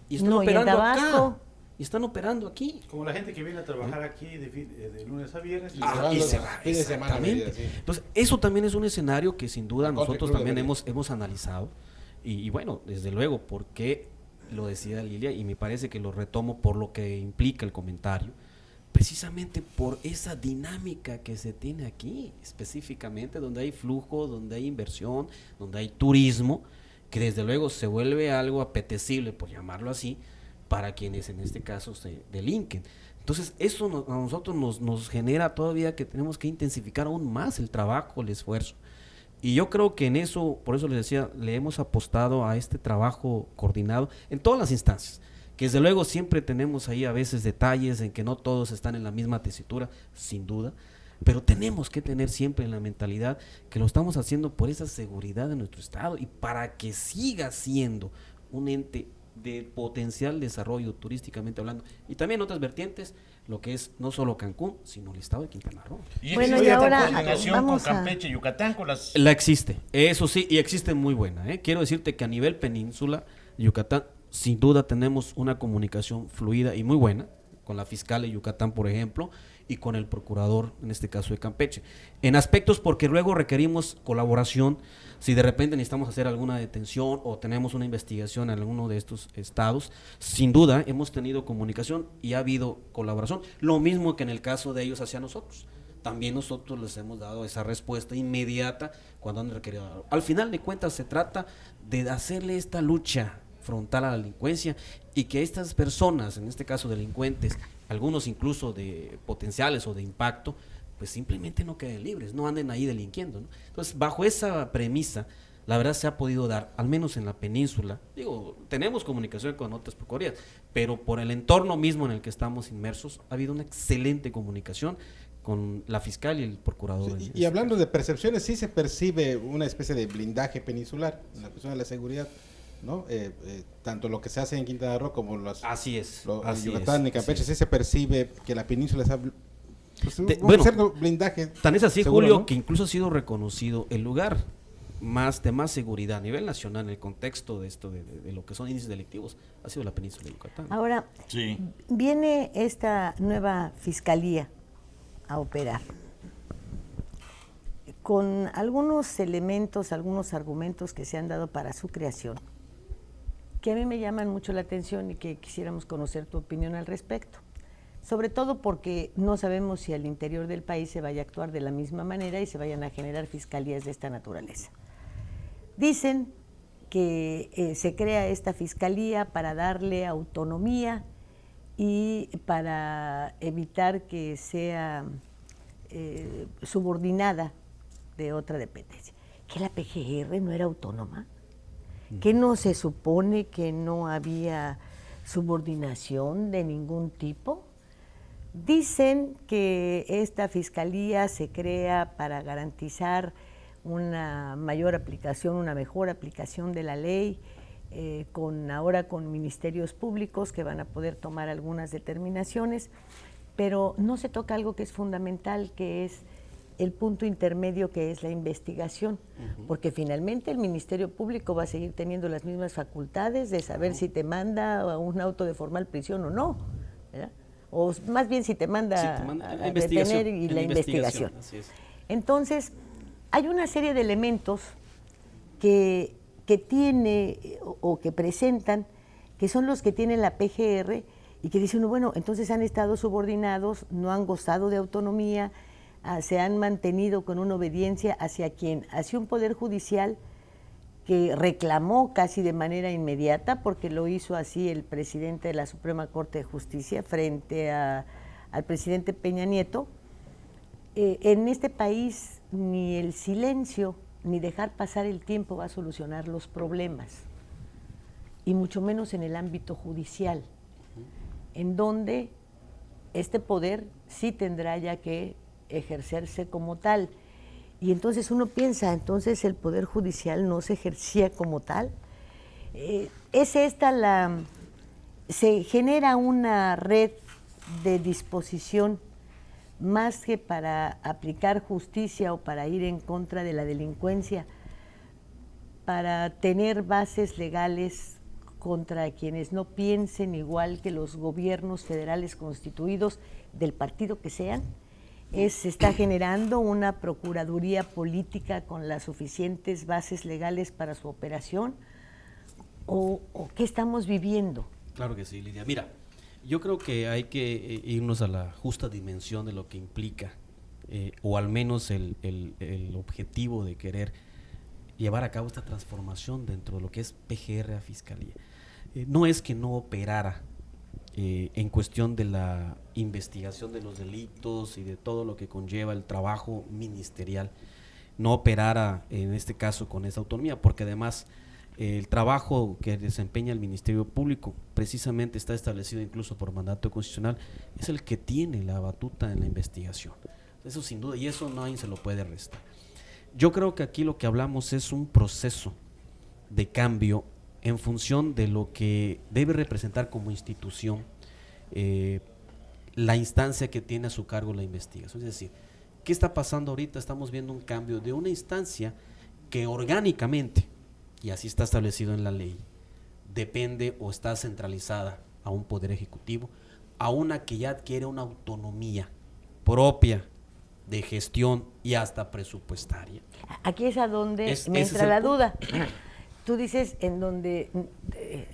y están operando acá. Y están operando aquí. Como la gente que viene a trabajar aquí de lunes a viernes. Y se va. Exactamente. Entonces, eso también es un escenario que sin duda nosotros también hemos analizado. Y bueno, desde luego, porque lo decía Lilia, y me parece que lo retomo por lo que implica el comentario, precisamente por esa dinámica que se tiene aquí, específicamente, donde hay flujo, donde hay inversión, donde hay turismo, que desde luego se vuelve algo apetecible, por llamarlo así, para quienes en este caso se delinquen. Entonces eso a nosotros nos genera todavía que tenemos que intensificar aún más el trabajo, el esfuerzo. Y yo creo que en eso, por eso les decía, le hemos apostado a este trabajo coordinado en todas las instancias, que desde luego siempre tenemos ahí a veces detalles en que no todos están en la misma tesitura, sin duda, pero tenemos que tener siempre en la mentalidad que lo estamos haciendo por esa seguridad de nuestro estado y para que siga siendo un ente de potencial desarrollo turísticamente hablando, y también otras vertientes, lo que es no solo Cancún, sino el estado de Quintana Roo. Y bueno, y ahora coordinación con Campeche, Yucatán, con las... La existe, eso sí, y existe muy buena, Quiero decirte que a nivel península, Yucatán, sin duda tenemos una comunicación fluida y muy buena, con la fiscal de Yucatán, por ejemplo, y con el procurador, en este caso de Campeche. En aspectos porque luego requerimos colaboración, si de repente necesitamos hacer alguna detención o tenemos una investigación en alguno de estos estados, sin duda hemos tenido comunicación y ha habido colaboración, lo mismo que en el caso de ellos hacia nosotros. También nosotros les hemos dado esa respuesta inmediata cuando han requerido algo. Al final de cuentas se trata de hacerle esta lucha frontal a la delincuencia y que estas personas, en este caso delincuentes, algunos incluso de potenciales o de impacto, pues simplemente no queden libres, no anden ahí delinquiendo, ¿no? Entonces, bajo esa premisa, la verdad se ha podido dar, al menos en la península, digo, tenemos comunicación con otras procuradurías, pero por el entorno mismo en el que estamos inmersos, ha habido una excelente comunicación con la fiscal y el procurador. Sí, y hablando de percepciones, sí se percibe una especie de blindaje peninsular en la cuestión de la seguridad, ¿no? Tanto lo que se hace en Quintana Roo como así es, en Yucatán y Campeche, sí se percibe que la península está bueno, cierto blindaje. Tan es así, seguro, Julio, ¿no? que incluso ha sido reconocido el lugar de más seguridad a nivel nacional en el contexto de esto de lo que son índices delictivos, ha sido la península de Yucatán. Ahora, Sí. viene esta nueva fiscalía a operar con algunos elementos, algunos argumentos que se han dado para su creación, que a mí me llaman mucho la atención y que quisiéramos conocer tu opinión al respecto. Sobre todo porque no sabemos si al interior del país se vaya a actuar de la misma manera y se vayan a generar fiscalías de esta naturaleza. Dicen que se crea esta fiscalía para darle autonomía y para evitar que sea subordinada de otra dependencia. ¿Que la PGR no era autónoma? ¿Que no se supone que no había subordinación de ningún tipo? Dicen que esta fiscalía se crea para garantizar una mayor aplicación, una mejor aplicación de la ley, ahora con ministerios públicos que van a poder tomar algunas determinaciones, pero no se toca algo que es fundamental, que es el punto intermedio, que es la investigación, porque finalmente el Ministerio Público va a seguir teniendo las mismas facultades de saber si te manda un auto de formal prisión o no, ¿verdad? O más bien si te manda a detener y la investigación. Así es. Entonces, hay una serie de elementos que tiene o que presentan, que son los que tiene la PGR y que dice uno, bueno, entonces han estado subordinados, no han gozado de autonomía, se han mantenido con una obediencia hacia quién, hacia un poder judicial que reclamó casi de manera inmediata, porque lo hizo así el presidente de la Suprema Corte de Justicia frente al presidente Peña Nieto. En este país ni el silencio ni dejar pasar el tiempo va a solucionar los problemas, y mucho menos en el ámbito judicial, en donde este poder sí tendrá ya que ejercerse como tal. Y entonces uno piensa, entonces el Poder Judicial no se ejercía como tal. Se genera una red de disposición más que para aplicar justicia o para ir en contra de la delincuencia, para tener bases legales contra quienes no piensen igual que los gobiernos federales constituidos del partido que sean. Se está generando una procuraduría política con las suficientes bases legales para su operación, o qué estamos viviendo. Claro que sí, Lidia. Mira, yo creo que hay que irnos a la justa dimensión de lo que implica, o al menos el objetivo de querer llevar a cabo esta transformación dentro de lo que es PGR a Fiscalía. No es que no operara en cuestión de la investigación de los delitos y de todo lo que conlleva el trabajo ministerial, no operara en este caso con esa autonomía, porque además el trabajo que desempeña el Ministerio Público precisamente está establecido incluso por mandato constitucional, es el que tiene la batuta en la investigación. Eso sin duda, y eso nadie se lo puede restar. Yo creo que aquí lo que hablamos es un proceso de cambio en función de lo que debe representar como institución la instancia que tiene a su cargo la investigación. Es decir, ¿qué está pasando ahorita? Estamos viendo un cambio de una instancia que orgánicamente, y así está establecido en la ley, depende o está centralizada a un poder ejecutivo, a una que ya adquiere una autonomía propia de gestión y hasta presupuestaria. Aquí es a donde me ese entra es la el duda. Tú dices en donde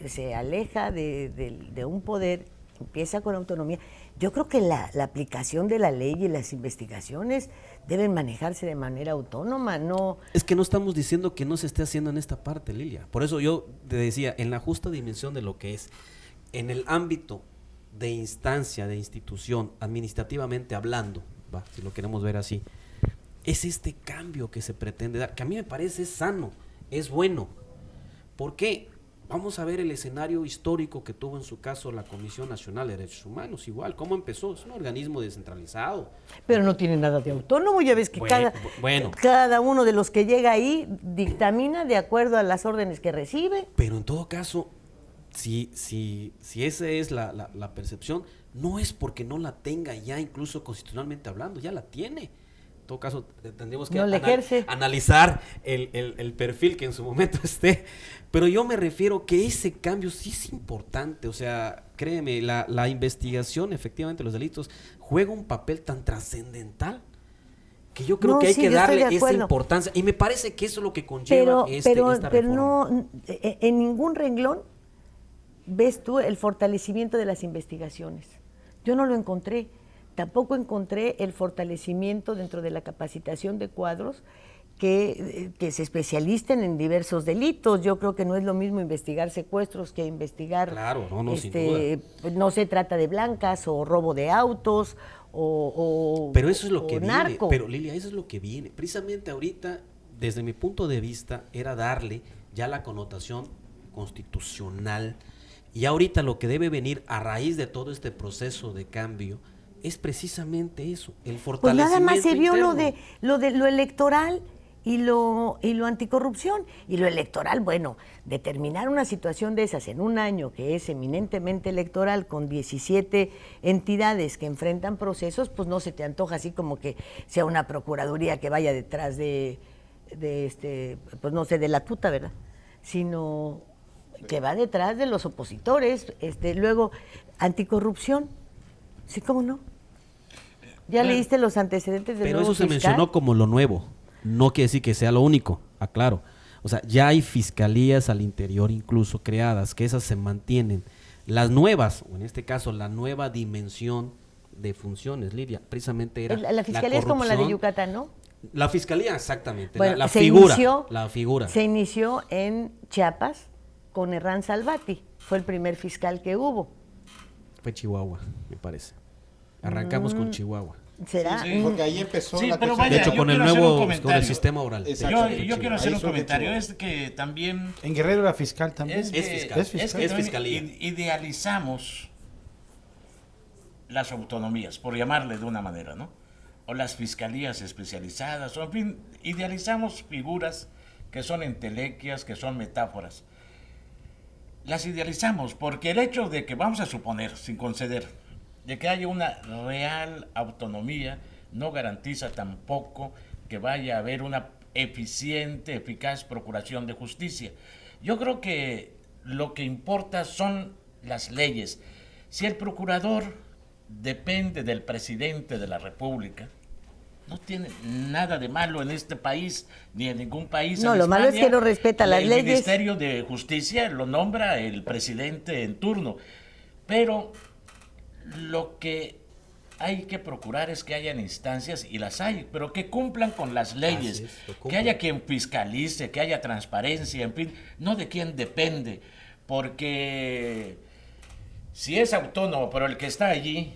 se aleja de un poder, empieza con autonomía. Yo creo que la aplicación de la ley y las investigaciones deben manejarse de manera autónoma, no... Es que no estamos diciendo que no se esté haciendo en esta parte, Lilia. Por eso yo te decía, en la justa dimensión de lo que es, en el ámbito de instancia, de institución, administrativamente hablando, si lo queremos ver así, es este cambio que se pretende dar, que a mí me parece sano, es bueno. ¿Por qué? Vamos a ver el escenario histórico que tuvo en su caso la Comisión Nacional de Derechos Humanos, igual, ¿cómo empezó? Es un organismo descentralizado. Pero no tiene nada de autónomo, ya ves que bueno, cada uno de los que llega ahí dictamina de acuerdo a las órdenes que recibe. Pero en todo caso, si esa es la percepción, no es porque no la tenga ya, incluso constitucionalmente hablando, ya la tiene. En todo caso, tendríamos que analizar el perfil que en su momento esté. Pero yo me refiero que ese cambio sí es importante. O sea, créeme, la investigación, efectivamente, los delitos, juega un papel tan trascendental que yo creo que hay que darle esa importancia. Y me parece que eso es lo que conlleva esta reforma. Pero no, en ningún renglón ves tú el fortalecimiento de las investigaciones. Yo no lo encontré. Tampoco encontré el fortalecimiento dentro de la capacitación de cuadros que se especialicen en diversos delitos. Yo creo que no es lo mismo investigar secuestros que investigar, claro, sin duda. Pues no se trata de blancas o robo de autos o pero eso es lo que narco. Viene, pero Lilia, eso es lo que viene. Precisamente ahorita, desde mi punto de vista, era darle ya la connotación constitucional, y ahorita lo que debe venir a raíz de todo este proceso de cambio es precisamente eso, el fortalecimiento. Pues nada más se vio interno. lo electoral y lo anticorrupción. Y lo electoral, bueno, determinar una situación de esas en un año que es eminentemente electoral, con 17 entidades que enfrentan procesos, pues no se te antoja así como que sea una procuraduría que vaya detrás pues no sé, de la tuta, ¿verdad? Sino que va detrás de los opositores. Luego, anticorrupción, sí, ¿cómo no? ¿Ya leíste los antecedentes del Pero nuevo eso se fiscal? mencionó como lo nuevo, no quiere decir que sea lo único, aclaro. O sea, ya hay fiscalías al interior incluso creadas, que esas se mantienen. Las nuevas, o en este caso la nueva dimensión de funciones, Lidia, precisamente era la fiscalía es como la de Yucatán, ¿no? La fiscalía, exactamente, bueno, la figura. Se inició en Chiapas con Herrán Salvati, fue el primer fiscal que hubo. Fue Chihuahua, me parece. Arrancamos con Chihuahua. ¿Será? Sí, porque ahí empezó sí, la pero cuestión. vaya, de hecho, con el sistema oral. Yo quiero hacer un comentario, es que también... En Guerrero era fiscal también. Es fiscal. Es fiscalía. Idealizamos las autonomías, por llamarle de una manera, ¿no? O las fiscalías especializadas, o en fin, idealizamos figuras que son entelequias, que son metáforas. Las idealizamos porque el hecho de que, vamos a suponer, sin conceder, de que haya una real autonomía, no garantiza tampoco que vaya a haber una eficiente, eficaz procuración de justicia. Yo creo que lo que importa son las leyes. Si el procurador depende del presidente de la República, no tiene nada de malo en este país, ni en ningún país. No, lo malo es que no respeta las leyes. El Ministerio de Justicia lo nombra el presidente en turno, pero lo que hay que procurar es que hayan instancias, y las hay, pero que cumplan con las leyes, que haya quien fiscalice, que haya transparencia, en fin, no de quién depende, porque si es autónomo, pero el que está allí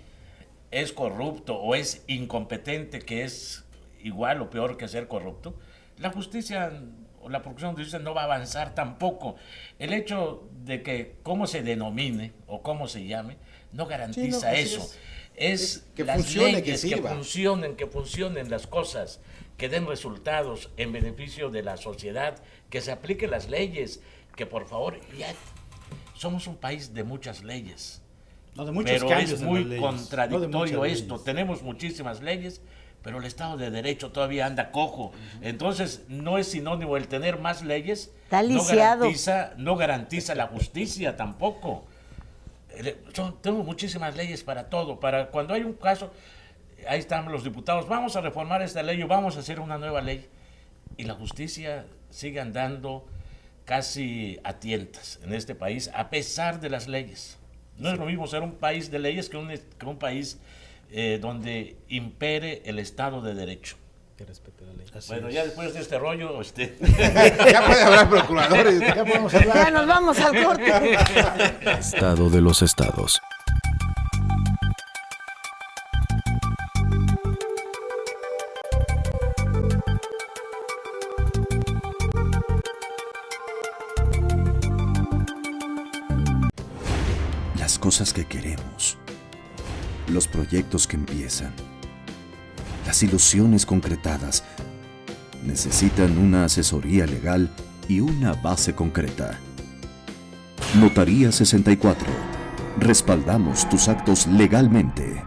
es corrupto o es incompetente, que es igual o peor que ser corrupto, la justicia o la procuración de justicia no va a avanzar tampoco. El hecho de que cómo se denomine o cómo se llame no garantiza eso. Es que las funcione, leyes, que funcionen las cosas, que den resultados en beneficio de la sociedad, que se apliquen las leyes, que por favor, ya somos un país de muchas leyes. No, de muchos pero cambios es en muy las leyes. contradictorio No de esto. leyes. Tenemos muchísimas leyes, pero el Estado de Derecho todavía anda cojo. Entonces, no es sinónimo el tener más leyes. Está lisiado. No garantiza la justicia tampoco. Tenemos muchísimas leyes para todo. Para cuando hay un caso, ahí están los diputados, vamos a reformar esta ley o vamos a hacer una nueva ley. Y la justicia sigue andando casi a tientas en este país, a pesar de las leyes. No es lo mismo ser un país de leyes que un país donde impere el Estado de Derecho. Que respete la ley. Bueno, ya después de este rollo, Ya puede hablar procuradores. Ya podemos hablar. Ya nos vamos al corte. Estado de los estados. Las cosas que queremos, los proyectos que empiezan, las ilusiones concretadas, necesitan una asesoría legal y una base concreta. Notaría 64. Respaldamos tus actos legalmente.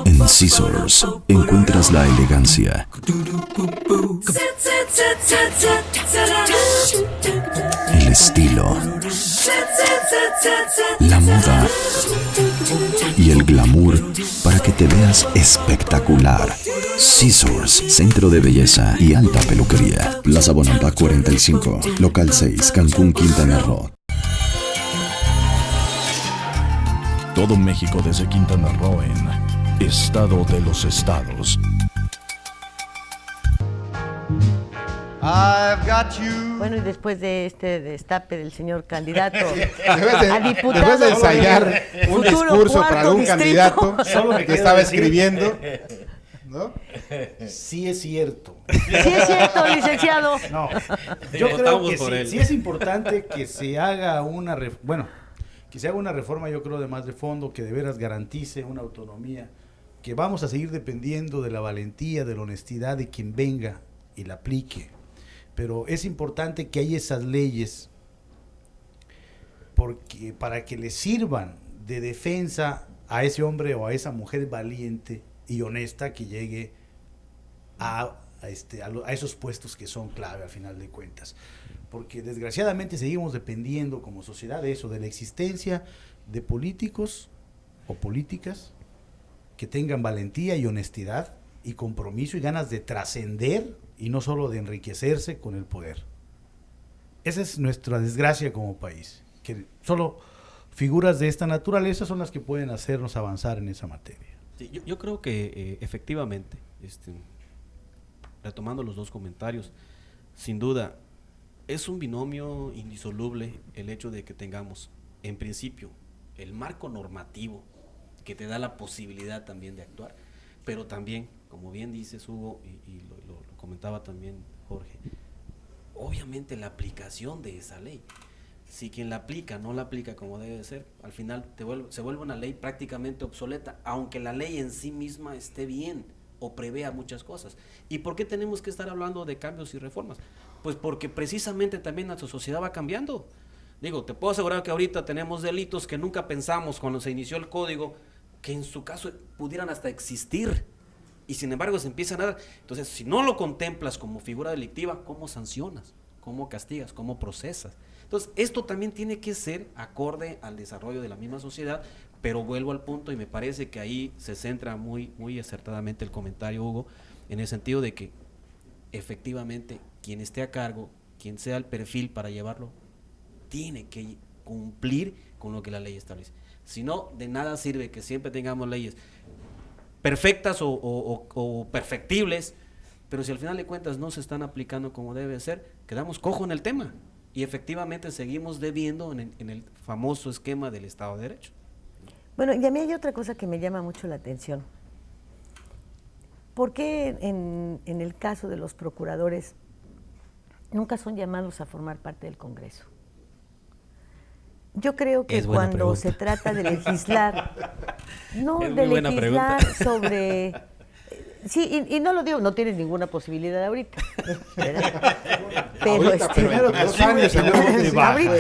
En Scissors encuentras la elegancia, el estilo, la moda y el glamour para que te veas espectacular. Scissors, centro de belleza y alta peluquería. Plaza Bonampak 45, local 6, Cancún, Quintana Roo. Todo México desde Quintana Roo en Estado de los Estados. I've got you. Bueno, y después de este destape del señor candidato Después a diputado, de ensayar un futuro discurso cuarto para algún distrito. candidato Solo me que queda estaba decir- escribiendo, ¿no? Sí es cierto. Sí es cierto, licenciado. No, yo creo Votamos que por él. sí es importante que se haga que se haga una reforma, yo creo, de más de fondo, que de veras garantice una autonomía, que vamos a seguir dependiendo de la valentía, de la honestidad de quien venga y la aplique. Pero es importante que haya esas leyes porque para que le sirvan de defensa a ese hombre o a esa mujer valiente y honesta que llegue a esos puestos que son clave al final de cuentas. Porque desgraciadamente seguimos dependiendo como sociedad de eso, de la existencia de políticos o políticas que tengan valentía y honestidad y compromiso y ganas de trascender y no solo de enriquecerse con el poder. Esa es nuestra desgracia como país, que solo figuras de esta naturaleza son las que pueden hacernos avanzar en esa materia. Sí, yo creo que efectivamente, retomando los dos comentarios, sin duda, es un binomio indisoluble el hecho de que tengamos, en principio, el marco normativo que te da la posibilidad también de actuar, pero también, como bien dices Hugo, y lo comentaba también Jorge, obviamente la aplicación de esa ley. Si quien la aplica no la aplica como debe de ser, al final se vuelve una ley prácticamente obsoleta, aunque la ley en sí misma esté bien o prevea muchas cosas. ¿Y por qué tenemos que estar hablando de cambios y reformas? Pues porque precisamente también nuestra sociedad va cambiando. Digo, te puedo asegurar que ahorita tenemos delitos que nunca pensamos cuando se inició el código, que en su caso pudieran hasta existir, y sin embargo se empiezan a dar. Entonces, si no lo contemplas como figura delictiva, ¿cómo sancionas? ¿Cómo castigas? ¿Cómo procesas? Entonces, esto también tiene que ser acorde al desarrollo de la misma sociedad, pero vuelvo al punto y me parece que ahí se centra muy, muy acertadamente el comentario, Hugo, en el sentido de que efectivamente quien esté a cargo, quien sea el perfil para llevarlo, tiene que cumplir con lo que la ley establece. Si no, de nada sirve que siempre tengamos leyes perfectas o perfectibles, pero si al final de cuentas no se están aplicando como debe ser, quedamos cojo en el tema y efectivamente seguimos debiendo en el famoso esquema del Estado de Derecho. Bueno, y a mí hay otra cosa que me llama mucho la atención. ¿Por qué en el caso de los procuradores nunca son llamados a formar parte del Congreso? Yo creo que cuando pregunta. se trata de legislar, no es de muy buena legislar pregunta. sobre... Sí, y no lo digo, no tienes ninguna posibilidad ahorita, ¿verdad? Pero Ahorita, primero 2 años y luego te baja.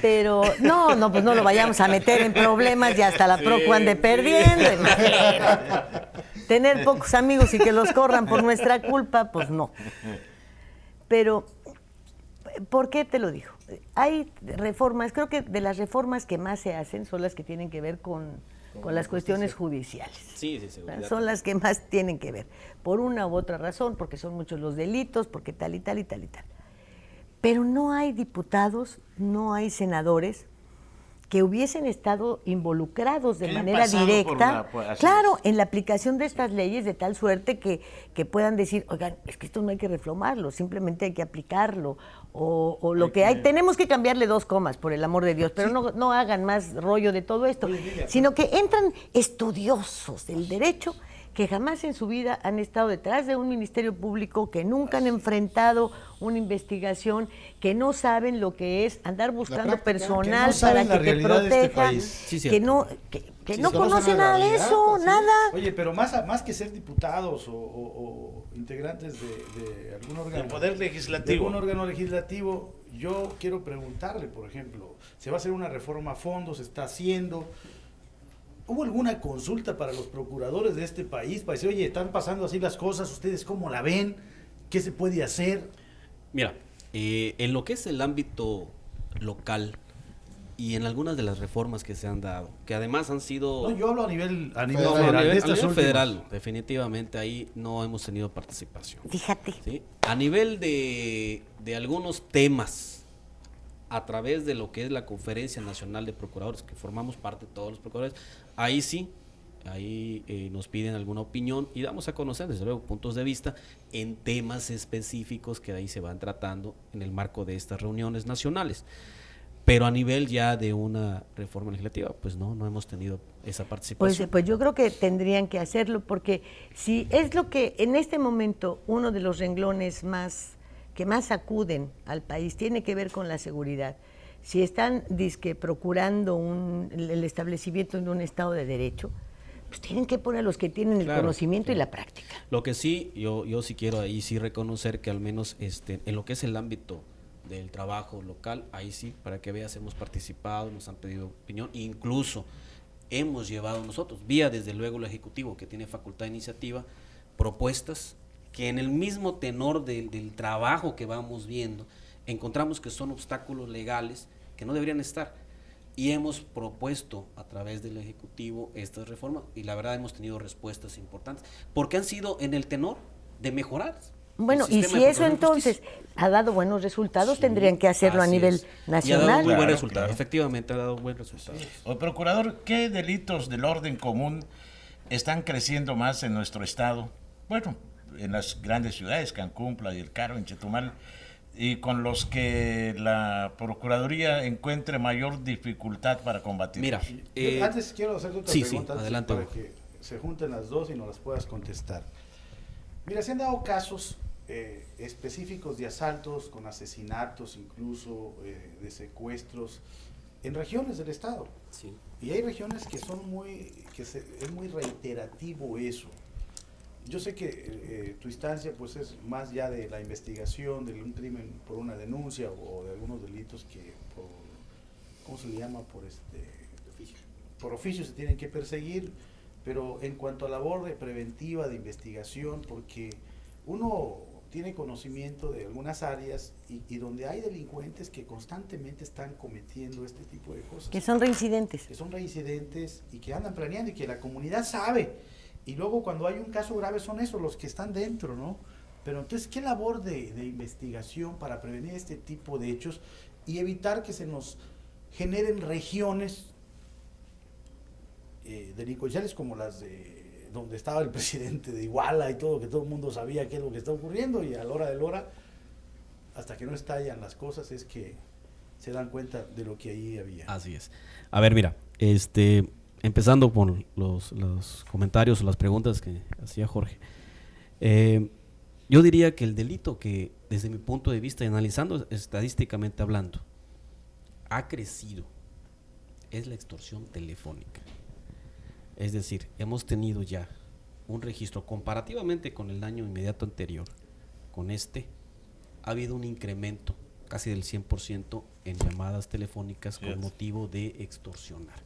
Pero no, pues no lo vayamos a meter en problemas y hasta la procu ande perdiendo. Imagínate. Tener pocos amigos y que los corran por nuestra culpa, pues no. Pero, ¿por qué te lo digo? Hay reformas, creo que de las reformas que más se hacen son las que tienen que ver con las cuestiones judiciales. Sí, seguridad. Son las que más tienen que ver, por una u otra razón, porque son muchos los delitos, porque tal y tal y tal y tal. Pero no hay diputados, no hay senadores que hubiesen estado involucrados de Que hayan manera pasado directa, así claro, es. en la aplicación de estas leyes de tal suerte que puedan decir, oigan, es que esto no hay que reformarlo, simplemente hay que aplicarlo, o lo que hay, tenemos que cambiarle 2 comas, por el amor de Dios, pero no hagan más rollo de todo esto, sino que entran estudiosos del derecho que jamás en su vida han estado detrás de un ministerio público, que nunca han enfrentado una investigación, que no saben lo que es andar buscando práctica, personal que no para saben que la te realidad de este proteja, país. Sí, que cierto. no, que no conocen conocen la nada de realidad, eso, pues, sí. nada. Oye, pero más que ser diputados o integrantes de algún órgano, Del Poder Legislativo. de algún órgano legislativo, yo quiero preguntarle, por ejemplo, ¿se va a hacer una reforma a fondo? ¿Se está haciendo? ¿Hubo alguna consulta para los procuradores de este país para decir, oye, están pasando así las cosas, ustedes cómo la ven? ¿Qué se puede hacer? Mira, en lo que es el ámbito local y en algunas de las reformas que se han dado, que además han sido... No, yo hablo a nivel No, federal, a de nivel estas últimas. federal, definitivamente ahí no hemos tenido participación. Fíjate. ¿Sí? A nivel de algunos temas, a través de lo que es la Conferencia Nacional de Procuradores, que formamos parte de todos los procuradores, ahí sí, nos piden alguna opinión y damos a conocer, desde luego, puntos de vista en temas específicos que ahí se van tratando en el marco de estas reuniones nacionales. Pero a nivel ya de una reforma legislativa, pues no hemos tenido esa participación. Pues yo creo que tendrían que hacerlo, porque si es lo que en este momento uno de los renglones que más acuden al país tiene que ver con la seguridad, si están procurando el establecimiento de un Estado de Derecho, pues tienen que poner a los que tienen el conocimiento y la práctica. Lo que sí, yo sí quiero ahí sí reconocer que al menos en lo que es el ámbito del trabajo local, ahí sí, para que veas, hemos participado, nos han pedido opinión, incluso hemos llevado nosotros, vía desde luego el Ejecutivo, que tiene facultad de iniciativa, propuestas que en el mismo tenor del trabajo que vamos viendo, encontramos que son obstáculos legales que no deberían estar. Y hemos propuesto a través del Ejecutivo estas reformas y la verdad hemos tenido respuestas importantes, porque han sido en el tenor de mejorar. Bueno, y si eso entonces ha dado buenos resultados, Sí, tendrían que hacerlo a así nivel es. Y ha dado nacional. muy buen Claro, resultado, claro. efectivamente ha dado buen resultado. O procurador, ¿qué delitos del orden común están creciendo más en nuestro estado? Bueno, en las grandes ciudades, Cancún, Playa del Carmen, Chetumal, y con los que la Procuraduría encuentre mayor dificultad para combatir. Mira, Yo antes quiero hacerte otra sí, pregunta antes adelante, para Hugo. que se junten las dos y nos las puedas contestar. Mira, se han dado casos específicos de asaltos con asesinatos, incluso de secuestros en regiones del estado. Sí. Y hay regiones que son es muy reiterativo eso. Yo sé que tu instancia pues es más ya de la investigación de un crimen por una denuncia o de algunos delitos que por, ¿cómo se le llama? Por oficio se tienen que perseguir, pero en cuanto a labor de preventiva, de investigación, porque uno tiene conocimiento de algunas áreas y donde hay delincuentes que constantemente están cometiendo este tipo de cosas. Que son reincidentes. Que son reincidentes y que andan planeando y que la comunidad sabe. Y luego cuando hay un caso grave son esos los que están dentro, ¿no? Pero entonces, ¿qué labor de investigación para prevenir este tipo de hechos y evitar que se nos generen regiones delincuenciales como las de donde estaba el presidente de Iguala y todo, que todo el mundo sabía qué es lo que está ocurriendo, y a la hora de la hora, hasta que no estallan las cosas, es que se dan cuenta de lo que ahí había. Así es. A ver, mira, empezando por los comentarios o las preguntas que hacía Jorge. Yo diría que el delito que, desde mi punto de vista, y analizando estadísticamente hablando, ha crecido, es la extorsión telefónica. Es decir, hemos tenido ya un registro comparativamente con el año inmediato anterior, ha habido un incremento casi del 100% en llamadas telefónicas con motivo de extorsionar,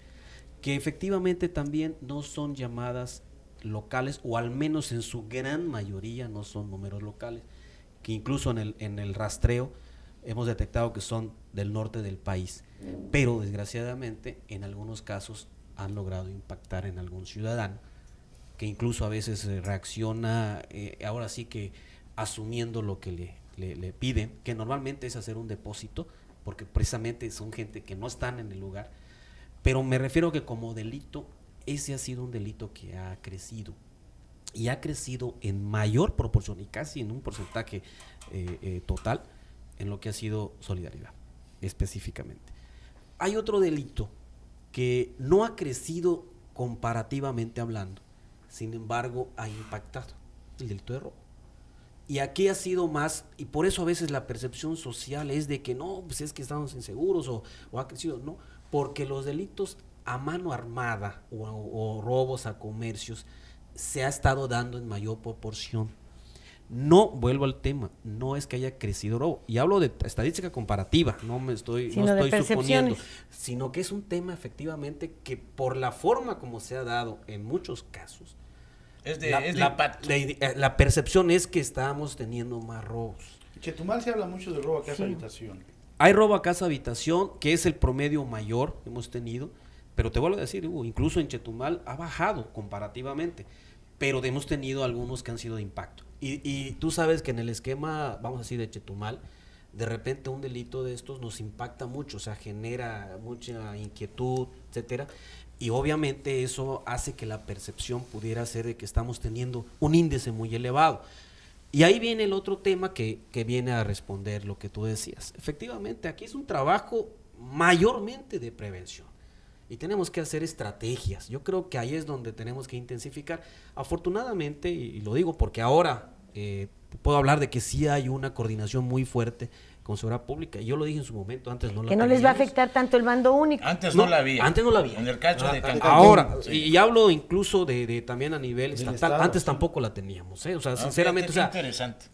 que efectivamente también no son llamadas locales, o al menos en su gran mayoría no son números locales, que incluso en el rastreo hemos detectado que son del norte del país, pero desgraciadamente en algunos casos han logrado impactar en algún ciudadano, que incluso a veces reacciona, ahora sí que asumiendo lo que le piden, que normalmente es hacer un depósito, porque precisamente son gente que no están en el lugar, pero me refiero que como delito, ese ha sido un delito que ha crecido, y ha crecido en mayor proporción, y casi en un porcentaje total, en lo que ha sido solidaridad, específicamente. Hay otro delito que no ha crecido comparativamente hablando, sin embargo ha impactado, el delito de robo. Y aquí ha sido más, y por eso a veces la percepción social es de que no, pues es que estamos inseguros o ha crecido, no, porque los delitos a mano armada o robos a comercios se ha estado dando en mayor proporción. No, vuelvo al tema, no es que haya crecido robo, y hablo de estadística comparativa, no estoy suponiendo, sino que es un tema efectivamente que por la forma como se ha dado en muchos casos, la percepción es que estamos teniendo más robos. En Chetumal se habla mucho de robo a casa habitación. Hay robo a casa habitación, que es el promedio mayor que hemos tenido, pero te vuelvo a decir, incluso en Chetumal ha bajado comparativamente, pero hemos tenido algunos que han sido de impacto. Y tú sabes que en el esquema, vamos a decir, de Chetumal, de repente un delito de estos nos impacta mucho, o sea, genera mucha inquietud, etcétera, y obviamente eso hace que la percepción pudiera ser de que estamos teniendo un índice muy elevado. Y ahí viene el otro tema que viene a responder lo que tú decías. Efectivamente, aquí es un trabajo mayormente de prevención, y tenemos que hacer estrategias. Yo creo que ahí es donde tenemos que intensificar. Afortunadamente, y lo digo porque ahora puedo hablar de que sí hay una coordinación muy fuerte con seguridad pública. Yo lo dije en su momento, antes no la que no les va a afectar tanto el mando único. Antes no la había. Antes no la había. En el caso de Cancún. Ahora, sí. y hablo incluso de también a nivel estatal. Estado, antes sí. tampoco la teníamos, o sea, sinceramente, o sea, interesante.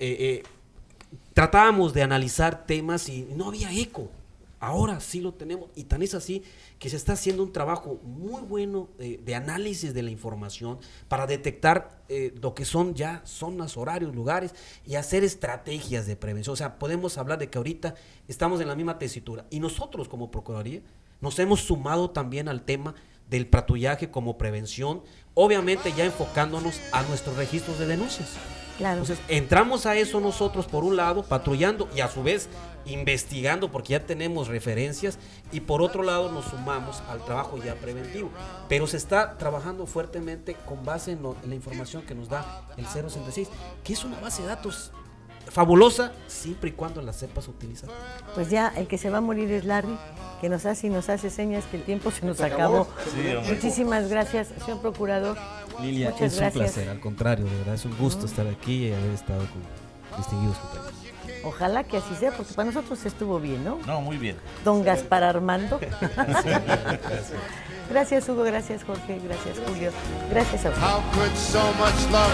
tratábamos de analizar temas y no había eco. Ahora sí lo tenemos, y tan es así que se está haciendo un trabajo muy bueno de análisis de la información para detectar lo que son ya zonas, horarios, lugares, y hacer estrategias de prevención. O sea, podemos hablar de que ahorita estamos en la misma tesitura, y nosotros como Procuraduría nos hemos sumado también al tema del patrullaje como prevención, obviamente ya enfocándonos a nuestros registros de denuncias. Claro. Entonces, entramos a eso nosotros, por un lado, patrullando y a su vez investigando, porque ya tenemos referencias, y por otro lado nos sumamos al trabajo ya preventivo. Pero se está trabajando fuertemente con base en la información que nos da el 066, que es una base de datos fabulosa, siempre y cuando la sepas utilizar. Pues ya el que se va a morir es Larry, que nos hace señas que el tiempo se nos acabó. Sí, Muchísimas gracias, señor procurador. Lilia, muchas es gracias. un placer, al contrario, de verdad es un gusto estar aquí y haber estado con distinguidos compañeros. Ojalá que así sea, porque para nosotros estuvo bien, ¿no? No, muy bien. Don Gaspar Armando. Gracias. Gracias, Hugo. Gracias, Jorge. Gracias, Julio. Gracias a usted. How could so much love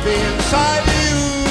be inside you?